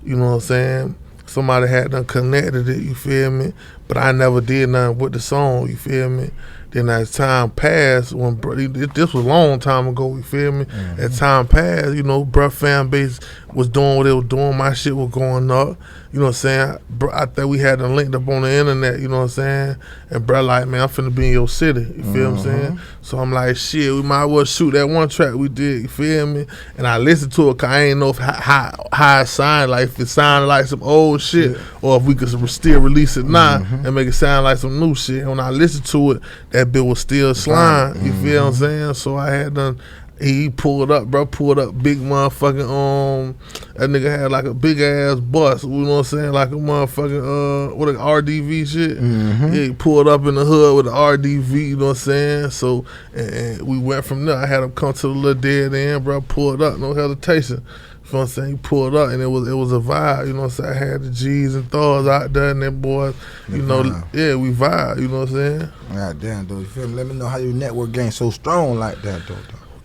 you know what I'm saying? Somebody had done connected it, you feel me? But I never did nothing with the song, you feel me? Then as time passed, this was a long time ago, you feel me? As time passed, you know, bruh fan base was doing what they was doing. My shit was going up, you know what I'm saying? I think we had them linked up on the internet, you know what I'm saying? And bruh like, man, I'm finna be in your city, you feel what I'm saying? So I'm like, shit, we might as well shoot that one track we did, you feel me? And I listened to it, cause I ain't know how it sounded, like if it sounded like some old shit, or if we could still release it now and make it sound like some new shit. And when I listened to it, that bit was still slime, you feel what I'm saying? So I had done, he pulled up, bro, big motherfucking, that nigga had like a big ass bus, you know what I'm saying, like a motherfucking, what, an RDV shit? Yeah, he pulled up in the hood with an RDV, you know what I'm saying? So, and we went from there. I had him come to the little dead end, bro, pulled up, no hesitation. You know what I'm saying? He pulled up and it was a vibe, you know what I'm saying? I had the G's and Thors out there and them boys, you know, yeah, we vibe, you know what I'm saying? God damn, though, you feel me? Let me know how your network game so strong like that, though.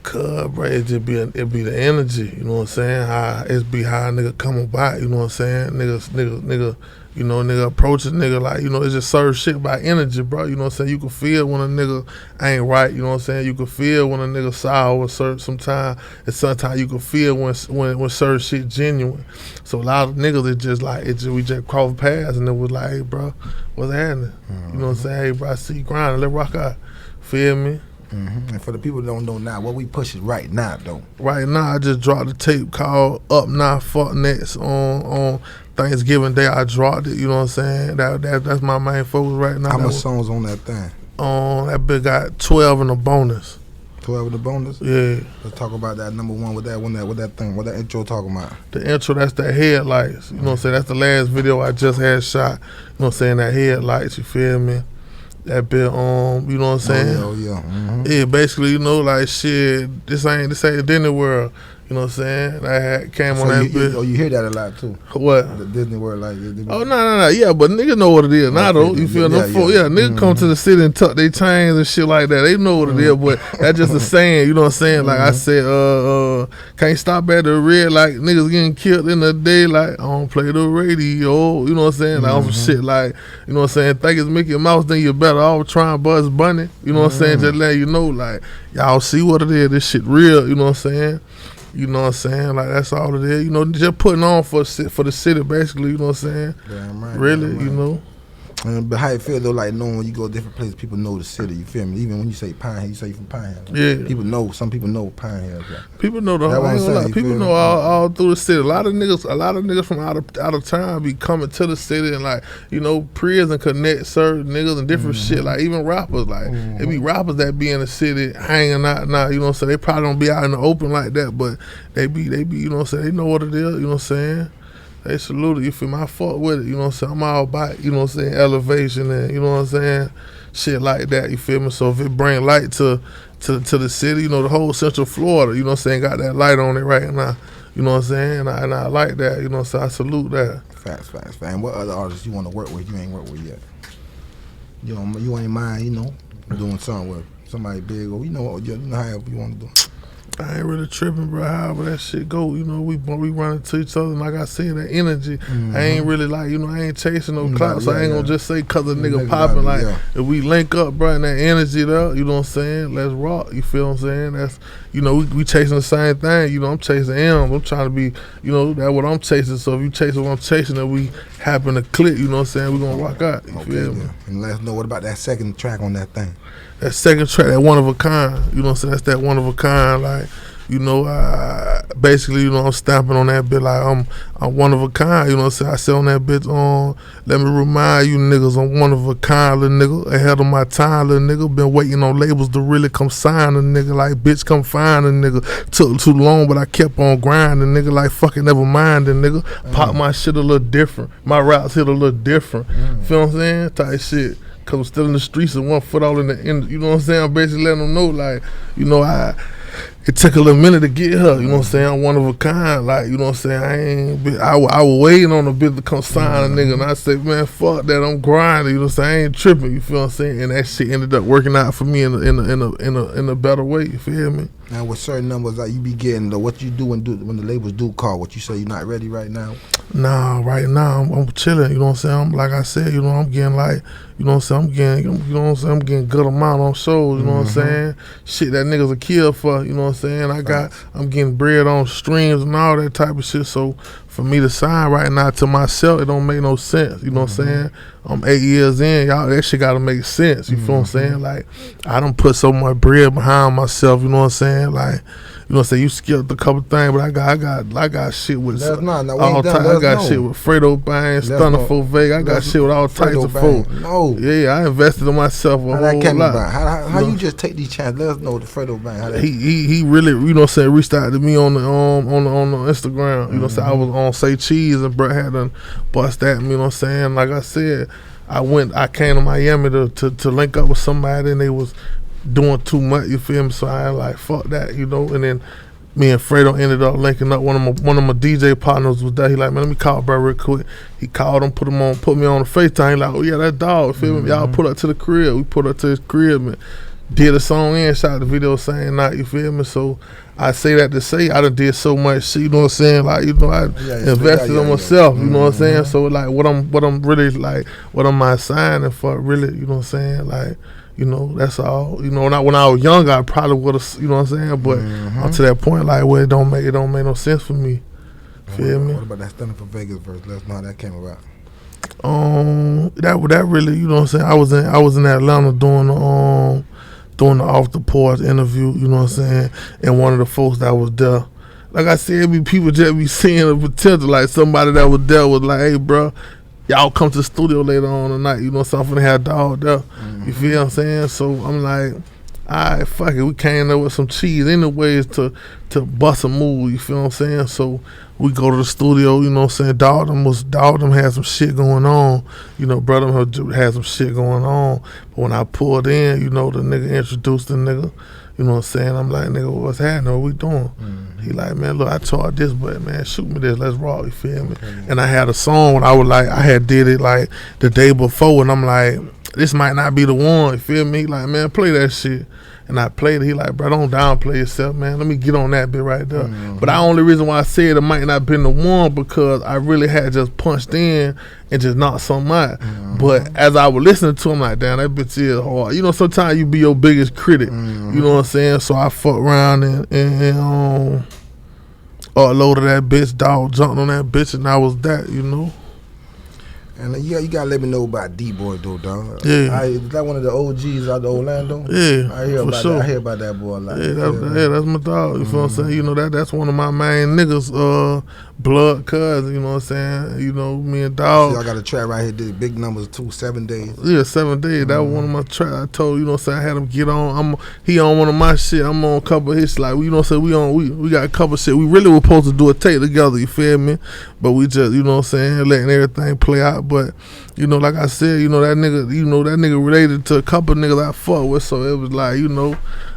Cuz, bro, it be the energy, you know what I'm saying? How a nigga come about, you know what I'm saying? Nigga, you know, nigga approach a nigga like, you know, it just serves shit by energy, bro. You know what I'm saying? You can feel when a nigga ain't right, you know what I'm saying? You can feel when a nigga sour sometimes, and sometimes you can feel when certain shit genuine. So a lot of niggas, it just like, we just cross paths and it was like, hey, bro, what's happening? You know what I'm saying? Hey, bro, I see you grinding, let's rock out. Feel me? And for the people that don't know now, what we pushing right now, though? Right now, I just dropped a tape called Up Now, Fuck Next on Thanksgiving Day. I dropped it, you know what I'm saying? That's my main focus right now. How much songs on that thing? That bitch got 12 in a bonus. 12 in the bonus? Yeah. Let's talk about that number one with that thing. What that intro talking about? The intro, that's the headlights. You know what I'm saying? That's the last video I just had shot. You know what I'm saying? That headlights, you feel me? That bit, you know what I'm saying? Oh, yeah. Yeah, basically, you know, like, shit, this ain't Disney World. You know what I'm saying? I had came So on that you, bitch. you hear that a lot too. What? The Disney World, like. Oh no, yeah, but niggas know what it is now though. You feel yeah, niggas come to the city and tuck their chains and shit like that. They know what it is, but that's just a saying. You know what I'm saying? Like I said, can't stop at the red. Like niggas getting killed in the day. Like I don't play the radio. You know what I'm saying? Like on some shit like you know what I'm saying. Think it's Mickey Mouse, then you better off trying Buzz Bunny. You know what I'm saying? Just let you know, like y'all see what it is. This shit real. You know what I'm saying? You know what I'm saying? Like that's all it is. You know, just putting on for the city, basically. You know what I'm saying? Damn right. Really, damn right. you know. But how you feel though, like knowing when you go to different places, people know the city. You feel me? Even when you say Pine, you say you from Pine Hill. Yeah. People know. Some people know Pine Hill. Like. People know the That's what I'm saying, you people feel know me? all through the city. A lot of niggas from out of town be coming to the city and like you know prison connect certain niggas and different shit. Like even rappers, like it be rappers that be in the city hanging out now. You know what I'm saying? They probably don't be out in the open like that, but they be you know what I'm saying? They know what it is. You know what I'm saying? They salute it, you feel me? I fuck with it, you know what I'm saying? I'm all about, you know what I'm saying, elevation and, you know what I'm saying, shit like that, you feel me? So if it bring light to the city, you know, the whole Central Florida, you know what I'm saying, got that light on it right now, you know what I'm saying? And I like that, you know what I'm saying? I salute that. Facts. And what other artists you want to work with you ain't worked with yet? You ain't mind, you know, doing something with somebody big or you know however you want to do. I ain't really tripping, bro. However that shit go, you know, we run into each other. And like I said, that energy, I ain't really like, you know, I ain't chasing no clout, so I ain't gonna just say cause a nigga popping. Like if we link up, bro, and that energy there, you know what I'm saying? Let's rock. You feel what I'm saying? That's, you know, we chasing the same thing. You know, I'm chasing M's. I'm trying to be, you know, that's what I'm chasing. So if you chasing what I'm chasing, and we happen to click, you know what I'm saying? We gonna rock out. You feel me? And let us know what about that second track on that thing. That second track, that one of a kind, you know what I'm saying? That's that one of a kind, like, you know, basically, you know, I'm stamping on that bit like I'm one of a kind, you know what I'm saying? I said on that bit, let me remind you niggas, I'm one of a kind, little nigga, ahead of my time, little nigga, been waiting on labels to really come sign a nigga, like, bitch, come find a nigga, took too long, but I kept on grinding, nigga, like, fucking never mind a nigga, pop my shit a little different, my routes hit a little different, feel what I'm saying? Type shit. Cause I'm still in the streets and 1 foot all in the end. You know what I'm saying? I'm basically letting them know, like, you know, it took a little minute to get her. You know what I'm saying? I'm one of a kind. Like, you know what I'm saying? I was waiting on a bit to come sign a nigga, and I said, man, fuck that. I'm grinding. You know what I'm saying? I ain't tripping. You feel what I'm saying? And that shit ended up working out for me in a better way. You feel me? Now with certain numbers like you be getting, what you do when the labels do call, what you say you're not ready right now? Nah, right now I'm chilling. You know what I'm saying? Like I said, you know, I'm getting like, you know what I'm saying? I'm getting good amount on shows. You know what I'm saying? Shit that niggas a kill for. You know what I'm saying? I'm getting bread on streams and all that type of shit. So for me to sign right now to myself, it don't make no sense. You know what I'm saying? I'm 8 years in, y'all. That shit gotta make sense. You feel what I'm saying? Like I done put so much bread behind myself. You know what I'm saying? Like. You know what I'm saying? You skipped a couple things, but I got shit with all types. I got shit with Fredo Bang, Stunner for Vega. I got shit with all types of folk. No. Yeah, I invested in myself a whole lot. How you just take these chances? Let us know the Fredo Bang. He really, you know what I'm saying, reached out to me on the Instagram. You know what I'm saying? I was on Say Cheese and Brett had done bust at me, you know what I'm saying? Like I said, I came to Miami to link up with somebody and they was doing too much, you feel me? So I like fuck that, you know. And then me and Fredo ended up linking up. One of my DJ partners was there. He like, man, let me call bro real quick. He called him, put me on the FaceTime. He like, oh yeah, that dog, you feel me? Y'all put up to the crib. We put up to his crib and did a song in, shot the video same night, you feel me? So I say that to say I done did so much shit, you know what I'm saying? Like, you know, I invested in myself, you know what I'm saying? So like what I'm really like, what am I signing for really, you know what I'm saying? Like, you know, that's all. You know, when I was younger, I probably would have, you know what I'm saying? But up to that point, like, where it don't make no sense for me. Feel me? What about that Stunning for Vegas verse? Let us know how that came about. That really, you know what I'm saying? I was in Atlanta doing the off the porch interview, you know what I'm saying? And one of the folks that was there, like I said, people just be seeing the potential. Like somebody that was there was like, hey, bro, y'all come to the studio later on tonight, you know, something to have dog there. You feel what I'm saying? So I'm like, alright, fuck it, we came there with some cheese anyways to bust a move, you feel what I'm saying? So we go to the studio, you know what I'm saying? Dog them had some shit going on, you know, brother had some shit going on. But when I pulled in, you know, the nigga introduced the nigga, you know what I'm saying? I'm like, nigga, what's happening? What we doing? He like, man, look, I charge this, but man, shoot me this, let's rock, you feel me? And I had a song when I had did it like the day before, and I'm like, this might not be the one, you feel me? Like, man, play that shit. And I played it. He like, bro, don't downplay yourself, man. Let me get on that bit right there. But the only reason why I said it might not been the one because I really had just punched in and just knocked something out. But as I was listening to him, like, damn, that bitch is hard. You know, sometimes you be your biggest critic. You know what I'm saying? So I fucked around and uploaded that bitch, dog, jumped on that bitch, and I was that, you know. And you gotta let me know about D-Boy though, dog. Yeah. Is that one of the OGs out of Orlando? Yeah, I hear for about sure. that. I hear about that boy a lot. Yeah, that's my dog. You feel what I'm saying? You know, that's one of my main niggas, blood cousins, you know what I'm saying? You know, me and dog. Y'all got a track right here, did big numbers too, 7 days. Yeah, 7 days. That was one of my tracks. I told you know what I'm saying, I had him get on. He on one of my shit. I'm on a couple of his, like, you know what I'm saying, we got a couple of shit. We really were supposed to do a tape together, you feel me? But we just, you know what I'm saying, letting everything play out. But you know, like I said, you know, that nigga related to a couple of niggas I fuck with, so it was like, you know,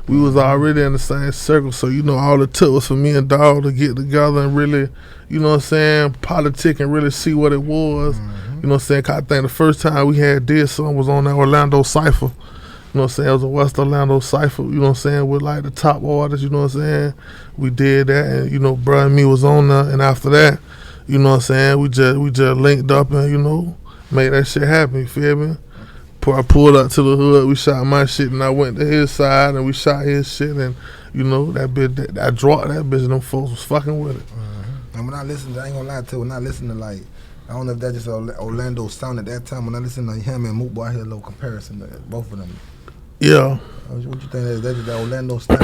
we was already in the same circle. So, you know, all it took was for me and Dog to get together and really, you know what I'm saying, politic and really see what it was. You know what I'm saying? 'Cause I think the first time we had did something was on that Orlando Cypher. You know what I'm saying? It was a West Orlando Cypher, you know what I'm saying, with like the top artists, you know what I'm saying? We did that, and, you know, bruh and me was on there, and after that, you know what I'm saying, we just linked up and, you know, made that shit happen, you feel me? I pulled up to the hood, we shot my shit, and I went to his side, and we shot his shit, and, you know, that bitch, I dropped that bitch, and them folks was fucking with it. And when I listened, I ain't gonna lie to you, when I listened to, like, I don't know if that just Orlando sound at that time, when I listened to him and Mook, boy, I hear a little comparison to both of them. Yeah. What you think that's the Orlando style?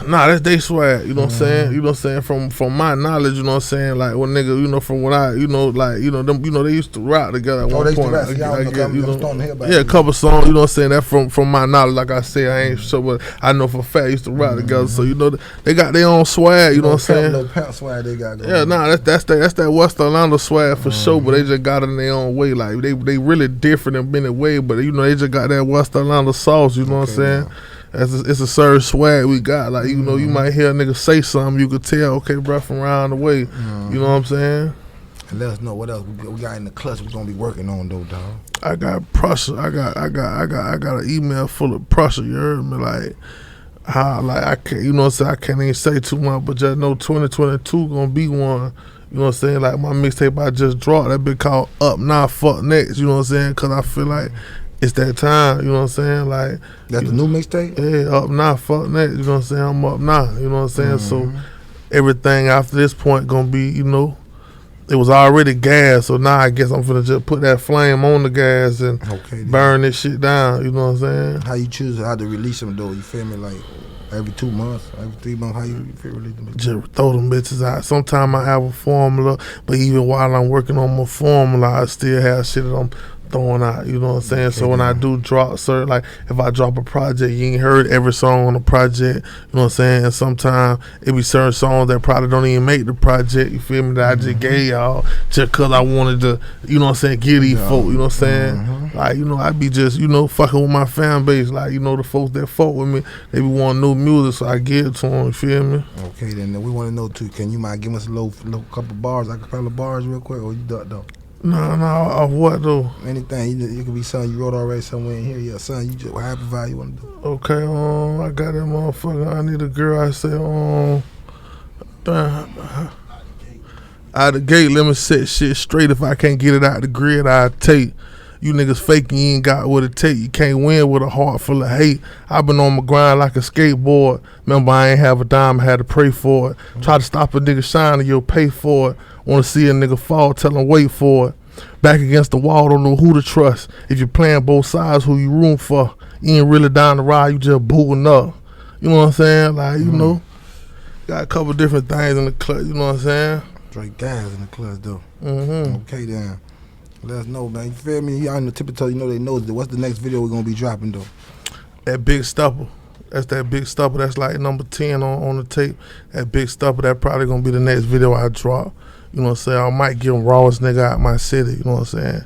Nah, that's they swag, you know what I'm saying? You know what I'm saying? From my knowledge, you know what I'm saying? Like when nigga, you know, from when I, you know, like, you know, them, you know, they used to rock together at one they point. used to rap, You know, about yeah, a couple songs, you know what I'm saying? That from my knowledge, like I said, I ain't sure, but I know for a fact they used to rock together. So, you know, they got their own swag, you know what I'm saying? Little pimp swag they got going. Yeah, nah, that's that West Orlando swag for sure, but they just got it in their own way. Like they really different in many ways, but you know, they just got that West Orlando sauce, you know what I'm saying? It's a certain swag we got. Like, you know, you might hear a nigga say something, you could tell, okay, bro, from around the way. You know what I'm saying? And let us know what else we got in the clutch we're gonna be working on though, dog. I got pressure. I got an email full of pressure, you heard me? Like how, like, I can't, you know what I'm saying, I can't even say too much, but just know 2022 gonna be one. You know what I'm saying? Like my mixtape I just dropped, that bit called Up Now Fuck Next, you know what I'm saying? Cause I feel like it's that time, you know what I'm saying? Like that's the new mixtape? Yeah, Up Now Fuck Next, you know what I'm saying? I'm up now, you know what I'm saying? So everything after this point gonna be, you know, it was already gas, so now I guess I'm finna just put that flame on the gas and burn this shit down, you know what I'm saying? How you choose how to release them though, you feel me? Like every 2 months, every 3 months, how you feel release them? Just throw them bitches out. Sometimes I have a formula, but even while I'm working on my formula, I still have shit that I'm throwing out, you know what I'm saying? So when I do drop certain, like if I drop a project, you ain't heard every song on the project, you know what I'm saying? And sometimes it be certain songs that probably don't even make the project, you feel me, that I just gave y'all just cause I wanted to, you know what I'm saying, get these folk, you know what I'm saying? Like, you know, I be just, you know, fucking with my fan base, like, you know, the folks that fuck with me, they be wanting new music, so I give it to them, you feel me? Okay, then we want to know too, can you might give us a little couple bars, like a couple of bars real quick, or you duck though? No, of what though? Anything, it could be something you wrote already somewhere in here, yeah, something you just, however value you want to do. Okay, I got that motherfucker, I need a girl, I say, out the gate, let me set shit straight. If I can't get it out the grid, I take. You niggas faking, you ain't got what it take. You can't win with a heart full of hate. I been on my grind like a skateboard. Remember, I ain't have a dime, I had to pray for it. Try to stop a nigga shining, you'll pay for it. Wanna see a nigga fall, tell him wait for it. Back against the wall, don't know who to trust. If you're playing both sides, who you room for? You ain't really down the ride, you just booting up. You know what I'm saying? Like, you know, got a couple different things in the clutch, you know what I'm saying? Straight guys in the clutch though. Okay then. Let us know, man. You feel me? Y'all in the Tippie, you know they know. What's the next video we're gonna be dropping though? That big stepper. That's that big stopper. That's like number 10 on the tape. That big stopper, that probably gonna be the next video I drop. You know what I'm saying? I might give him rawest nigga out my city. You know what I'm saying?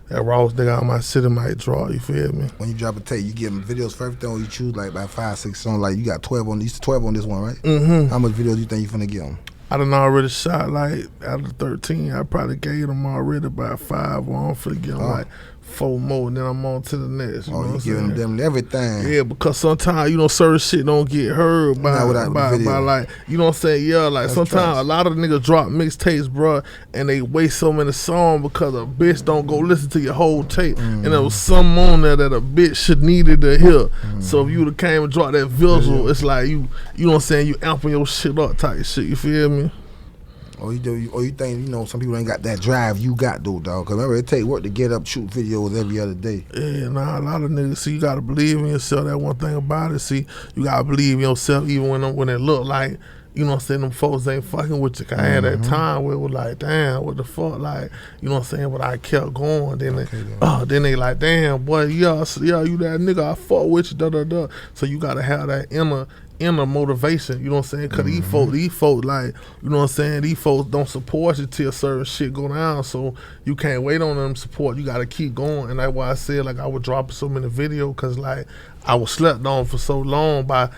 That rawest nigga out my city might draw. You feel me? When you drop a tape, you give them videos for everything, or you choose like about 5, 6 songs. Like you got 12 on. You 12 on this one, right? Mm-hmm. How much videos you think you finna give them? I done already shot like out of 13. I probably gave them already about 5. Or I'm finna give them like 4 more, and then I'm on to the next. You know You what giving I'm saying? them everything. Yeah, because sometimes, certain shit don't get heard by like, you know what I'm saying? Yeah, like That's sometimes a lot of niggas drop mixtapes, bro, and they waste so many songs because a bitch don't go listen to your whole tape. And there was some on there that a bitch should needed to hear. So if you would've came and dropped that visual, it's like you know what I'm saying, you amping your shit up type shit, you feel me? Or you think, some people ain't got that drive you got though, dog. Cause remember, it take work to get up, shoot videos every other day. Yeah, a lot of niggas, see, you gotta believe in yourself. That one thing about it, see, you gotta believe in yourself even when it look like, you know what I'm saying, them folks ain't fucking with you. I had that time where it was like, damn, what the fuck, like, you know what I'm saying, but I kept going. Then then they like, damn, boy, yeah, you that nigga, I fuck with you, da. So you gotta have that inner motivation, you know what I'm saying? Cause these folks, like, you know what I'm saying, these folks don't support you till certain shit go down, so you can't wait on them support. You gotta keep going, and that's why I said, like, I would drop so many videos, cause like I was slept on for so long by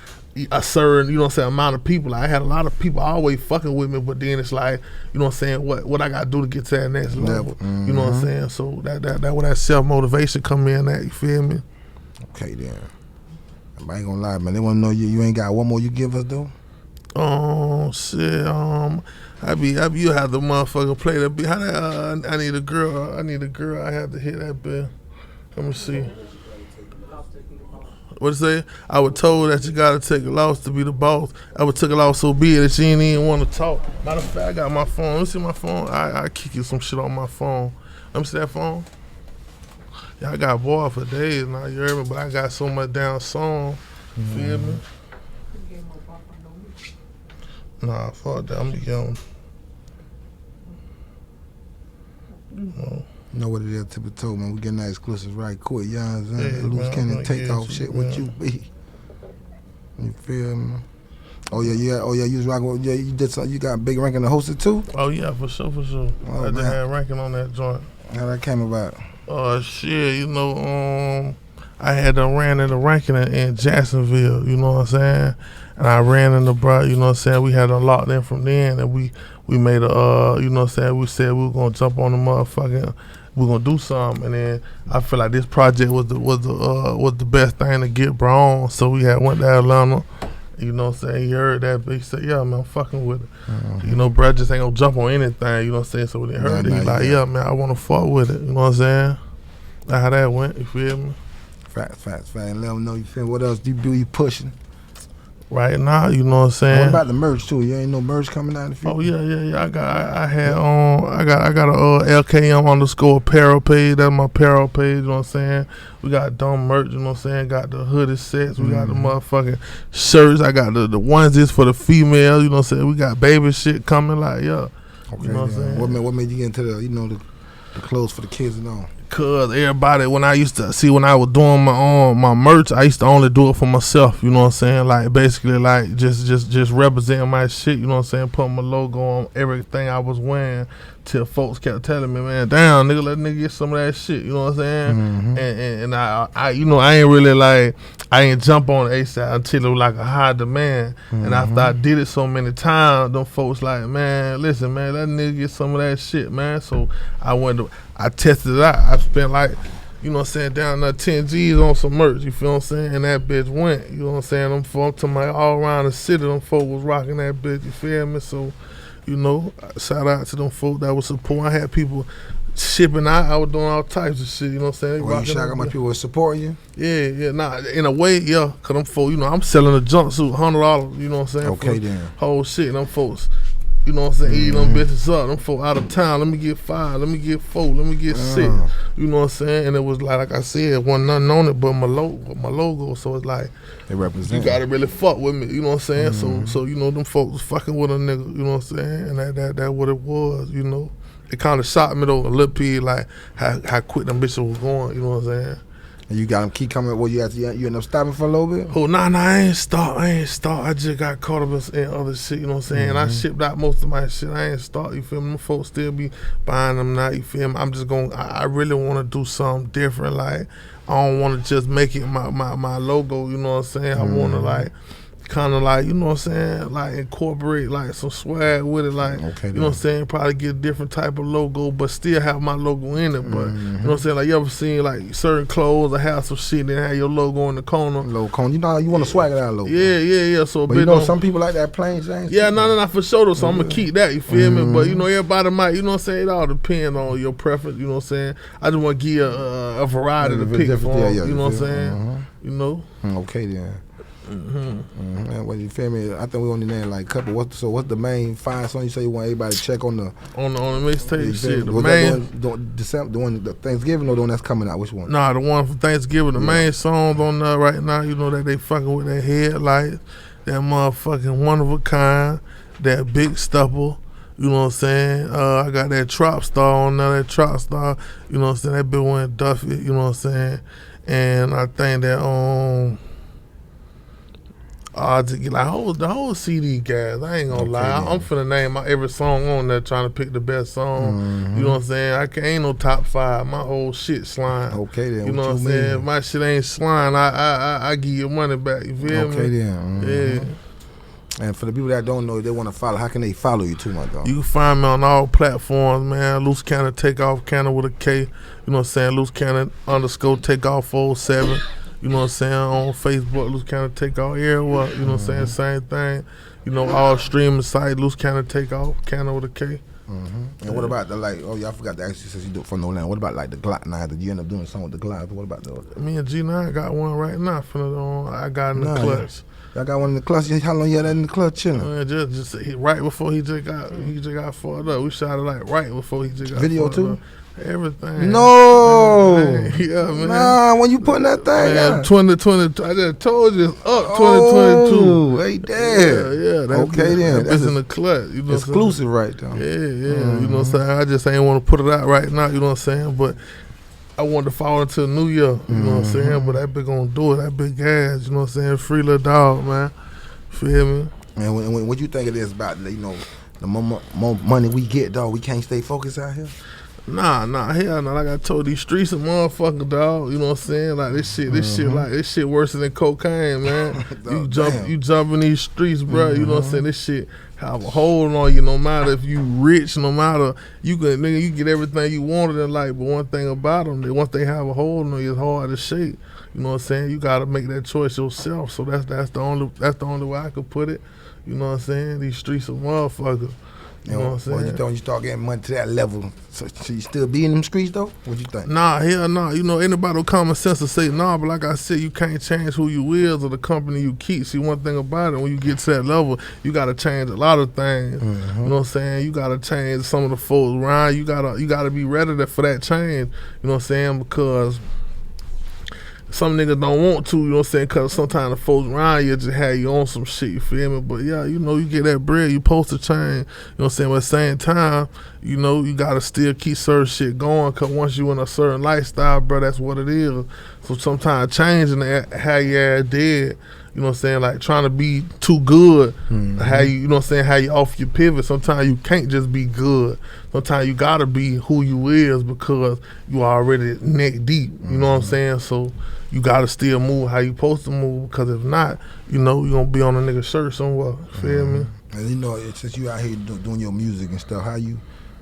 a certain, you know what I'm saying, amount of people. Like, I had a lot of people always fucking with me, but then it's like, you know what I'm saying, what I gotta do to get to that next level. You know what I'm saying? So that where that self motivation come in at, you feel me? Okay then. I ain't gonna lie, man. They wanna know you ain't got one more you give us though? Oh shit. You have the motherfucker play that beat. How that I need a girl. I have to hit that bit. Let me see. What it say? I was told that you gotta take a loss to be the boss. I would took a loss so big that she didn't even want to talk. Matter of fact, I got my phone. Let me see my phone. I kick you some shit on my phone. Let me see that phone. Yeah, I got bored for days now, you heard me, but I got so much down song. You feel me? Nah, fuck that. I'm gonna get on. You know what it is, Tippie told, man. We getting that exclusive right quick, you know what I'm saying? Yeah, Loose Kannon Takeoff you, shit man. with you be. You feel me? Oh yeah, you was rocking with, you did something, you got Big Rankin to host it too? Oh yeah, for sure. Oh, I just man. had ranking on that joint. How that came about? Shit, I had done ran into ranking in Jacksonville, you know what I'm saying? And I ran into bro, you know what I'm saying? We had done locked in from then, and we made a, you know what I'm saying? We said we were gonna jump on the motherfucking, we gonna do something, and then I feel like this project was the best thing to get bro on, so we had went to Atlanta. You know what I'm saying? He heard that, but he said, yeah, man, I'm fucking with it. You know, bro just ain't gonna jump on anything, you know what I'm saying? So when he heard it, he like, yeah, man, I wanna fuck with it, you know what I'm saying? That's how that went, you feel me? Facts. And let them know, you feel me? What else do you pushing? Right now, you know what I'm saying? What about the merch too? You ain't no merch coming out in the future? Oh yeah. I got a LKM_ apparel page. That's my apparel page. You know what I'm saying? We got dumb merch. You know what I'm saying? Got the hoodie sets. We got the motherfucking shirts. I got the onesies for the females. You know what I'm saying? We got baby shit coming. Like yeah. Okay, you know what I'm saying? What made you get into the clothes for the kids and all? Cause everybody, when I was doing my merch, I used to only do it for myself, you know what I'm saying? Like basically like just representing my shit, you know what I'm saying? Putting my logo on everything I was wearing till folks kept telling me, man, damn nigga, let nigga get some of that shit, you know what I'm saying? And I you know, I ain't really like, I ain't jump on ASAP until it was like a high demand. And after I did it so many times, them folks like, man, listen, man, let nigga get some of that shit, man. So I tested it out. I spent like, you know what I'm saying, down there 10 G's on some merch, you feel what I'm saying? And that bitch went, you know what I'm saying? Them folks to my all around the city, them folks was rocking that bitch, you feel me? So, you know, shout out to them folks that was supporting. I had people shipping out. I was doing all types of shit, you know what I'm saying? Well, you shocked how much people were supporting you? Yeah, nah, in a way, yeah, cause them folks, you know, I'm selling a jumpsuit, $100, you know what I'm saying? Okay, then. Whole shit, them folks, you know what I'm saying, eating them bitches up, them folks out of town, let me get 5, let me get 4, let me get 6, you know what I'm saying? And it was like I said, wasn't nothing on it but my logo, so it's like, they represent. you gotta really fuck with me, you know what I'm saying? So you know, them folks was fucking with a nigga, you know what I'm saying? And that what it was, you know? It kind of shocked me though a little bit, like how quick them bitches was going, you know what I'm saying? And you got them keep coming. Well, you end up stopping for a little bit. Oh, nah, I ain't start. I just got caught up in other shit. You know what I'm saying? I shipped out most of my shit. I ain't start. You feel me? Them folks still be buying them now. You feel me? I'm just going. I really want to do something different. Like I don't want to just make it my logo. You know what I'm saying? I want to like. Kind of like, you know what I'm saying, like incorporate like some swag with it, like, you know what I'm saying, probably get a different type of logo, but still have my logo in it, but, you know what I'm saying, like you ever seen like certain clothes or have some shit that have your logo in the corner? Logo corner, you know, you want to swag it out a little. Yeah, so but you know, some people like that plain Jane. Yeah, no, for sure though, so I'm going to keep that, you feel me, but you know, everybody might, you know what I'm saying, it all depends on your preference, you know what I'm saying, I just want to give you a variety to pick from, you know what I'm saying, you know. Okay then. What you feel me? I think we only named like a couple. What's the main 5 songs you say you want everybody to check on the mixtape shit? The one the Thanksgiving or the one that's coming out? Which one? Nah, the one for Thanksgiving. The main songs on there right now. You know that they fucking with their headlights. That motherfucking One of a Kind. That Big Stepper. You know what I'm saying? I got that Trap Star on there. That Trap Star. You know what I'm saying? That bitch went Duffy. You know what I'm saying? And I think that to get like the whole CD, guys. I ain't gonna lie. I'm finna name every song on there, trying to pick the best song. You know what I'm saying? Ain't no top 5. My whole shit slime. Okay then. You know what I'm saying? If my shit ain't slime, I give you money back. You feel me? Okay then. Yeah. And for the people that don't know, they want to follow. How can they follow you too, my dog? You can find me on all platforms, man. Loose Kannon, Takeoff, Kannon with a K. You know what I'm saying? Loose Kannon _ Takeoff 47. You know what I'm saying? On Facebook, Loose Kannon Takeoff. Everywhere, you know what I'm saying? Same thing. You know, all streaming sites, Loose Kannon Takeoff, Kannon with a K. And what about the y'all forgot to ask you since you do it for no land. What about like the Glock 9? Did you end up doing something with the Glock? What about those? Me and G9 got one right now. I got in the clutch. Y'all got one in the clutch. How long you had that in the clutch chilling? Just right before he just got fucked up. We shot it like right before he just got video fucked too? Up. Everything. No. Yeah, man. Nah, when you putting that thing out. 2020. I just told you it's up 2022. Hey, Dad. Yeah. Okay, then. That's in the clutch. You know exclusive right there. Yeah. You know what I'm saying? I just ain't want to put it out right now. You know what I'm saying? But I wanted to fall into the new year. You know what I'm saying? But that bitch gonna do it. That big ass. You know what I'm saying? Free little dog, man. Feel me? And what you think it is about, you know, the more money we get, dog, we can't stay focused out here? Nah, hell no. Like I told, these streets are motherfucking, dog. You know what I'm saying? Like this shit worse than cocaine, man. You jump in these streets, bro. You know what I'm saying? This shit have a hold on you. No matter if you rich, no matter you get everything you wanted in life. But one thing about them, once they have a hold on you, it's hard to shake. You know what I'm saying? You gotta make that choice yourself. So that's the only way I could put it. You know what I'm saying? These streets are motherfuckers. You know what I'm saying? What you think when you start getting money to that level? So you still be in them streets though? What you think? Nah, hell nah. You know, anybody with common sense will say nah, but like I said, you can't change who you is or the company you keep. See, one thing about it, when you get to that level, you gotta change a lot of things. You know what I'm saying? You gotta change some of the folks around. You gotta be ready for that change. You know what I'm saying? Because some niggas don't want to, you know what I'm saying? Because sometimes the folks around you just have you on some shit, you feel me? But yeah, you know, you get that bread, you supposed to change, you know what I'm saying? But at the same time, you know, you got to still keep certain shit going because once you in a certain lifestyle, bro, that's what it is. So sometimes changing how you ass dead, you know what I'm saying? Like trying to be too good, how you know what I'm saying? How you off your pivot. Sometimes you can't just be good. Sometimes you got to be who you is because you already neck deep, you know what I'm saying? So you got to still move how you supposed to move because if not, you know, you're going to be on a nigga shirt somewhere. Feel me? And you know, since you out here doing your music and stuff, how you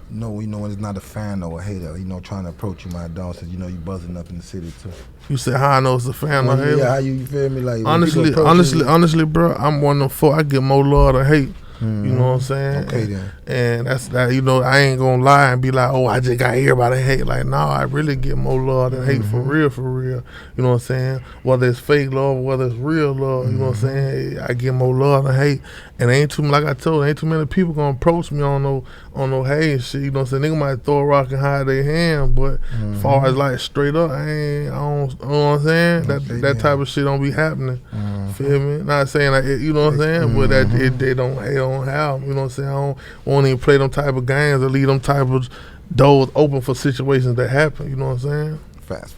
know when it's not a fan or a hater, you know, trying to approach you, my dog, since you know you buzzing up in the city too. You said how I know it's a fan or hater? Yeah, how you feel me? Like honestly, bro, I'm one of them folk. I get more love than hate. You know what I'm saying? Okay then. And that's that. You know, I ain't gonna lie and be like, oh, I just got everybody hate. Like, no, I really get more love than hate for real. You know what I'm saying? Whether it's fake love, whether it's real love, you know what I'm saying? I get more love than hate. And ain't too many people gonna approach me on no hate and shit. You know what I'm saying? Nigga might throw a rock and hide their hand, but as far as like straight up, I don't, you know what I'm saying? That type of shit don't be happening. Feel me? Not saying like you know what I'm saying, but that they don't have. You know what I'm saying? I won't even play them type of games or leave them type of doors open for situations that happen. You know what I'm saying? Facts.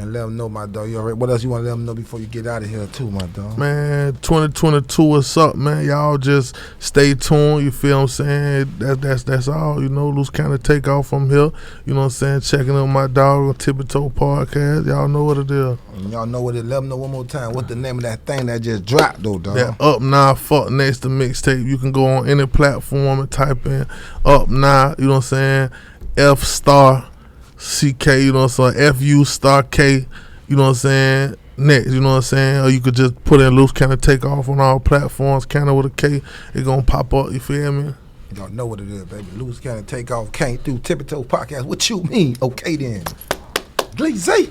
And let them know, my dog. You already, what else you want to let them know before you get out of here, too, my dog? Man, 2022, what's up, man? Y'all just stay tuned, you feel what I'm saying? That's all, you know, loose kind of take off from here. You know what I'm saying? Checking on my dog on Tippie podcast. Y'all know what it is. And y'all know what it is. Let them know one more time. What the name of that thing that just dropped, though, dog? That Up Now, Fuck Next to mixtape. You can go on any platform and type in Up Now, you know what I'm saying? F*CK, you know what I'm saying? FU*K, you know what I'm saying? Next, you know what I'm saying? Or you could just put in Loose Cannon Takeoff on all platforms, Kannon with a K. It gonna pop up, you feel me? Y'all know what it is, baby. Loose Cannon Takeoff came through Tippie podcast. What you mean? Okay, then. Glizzy.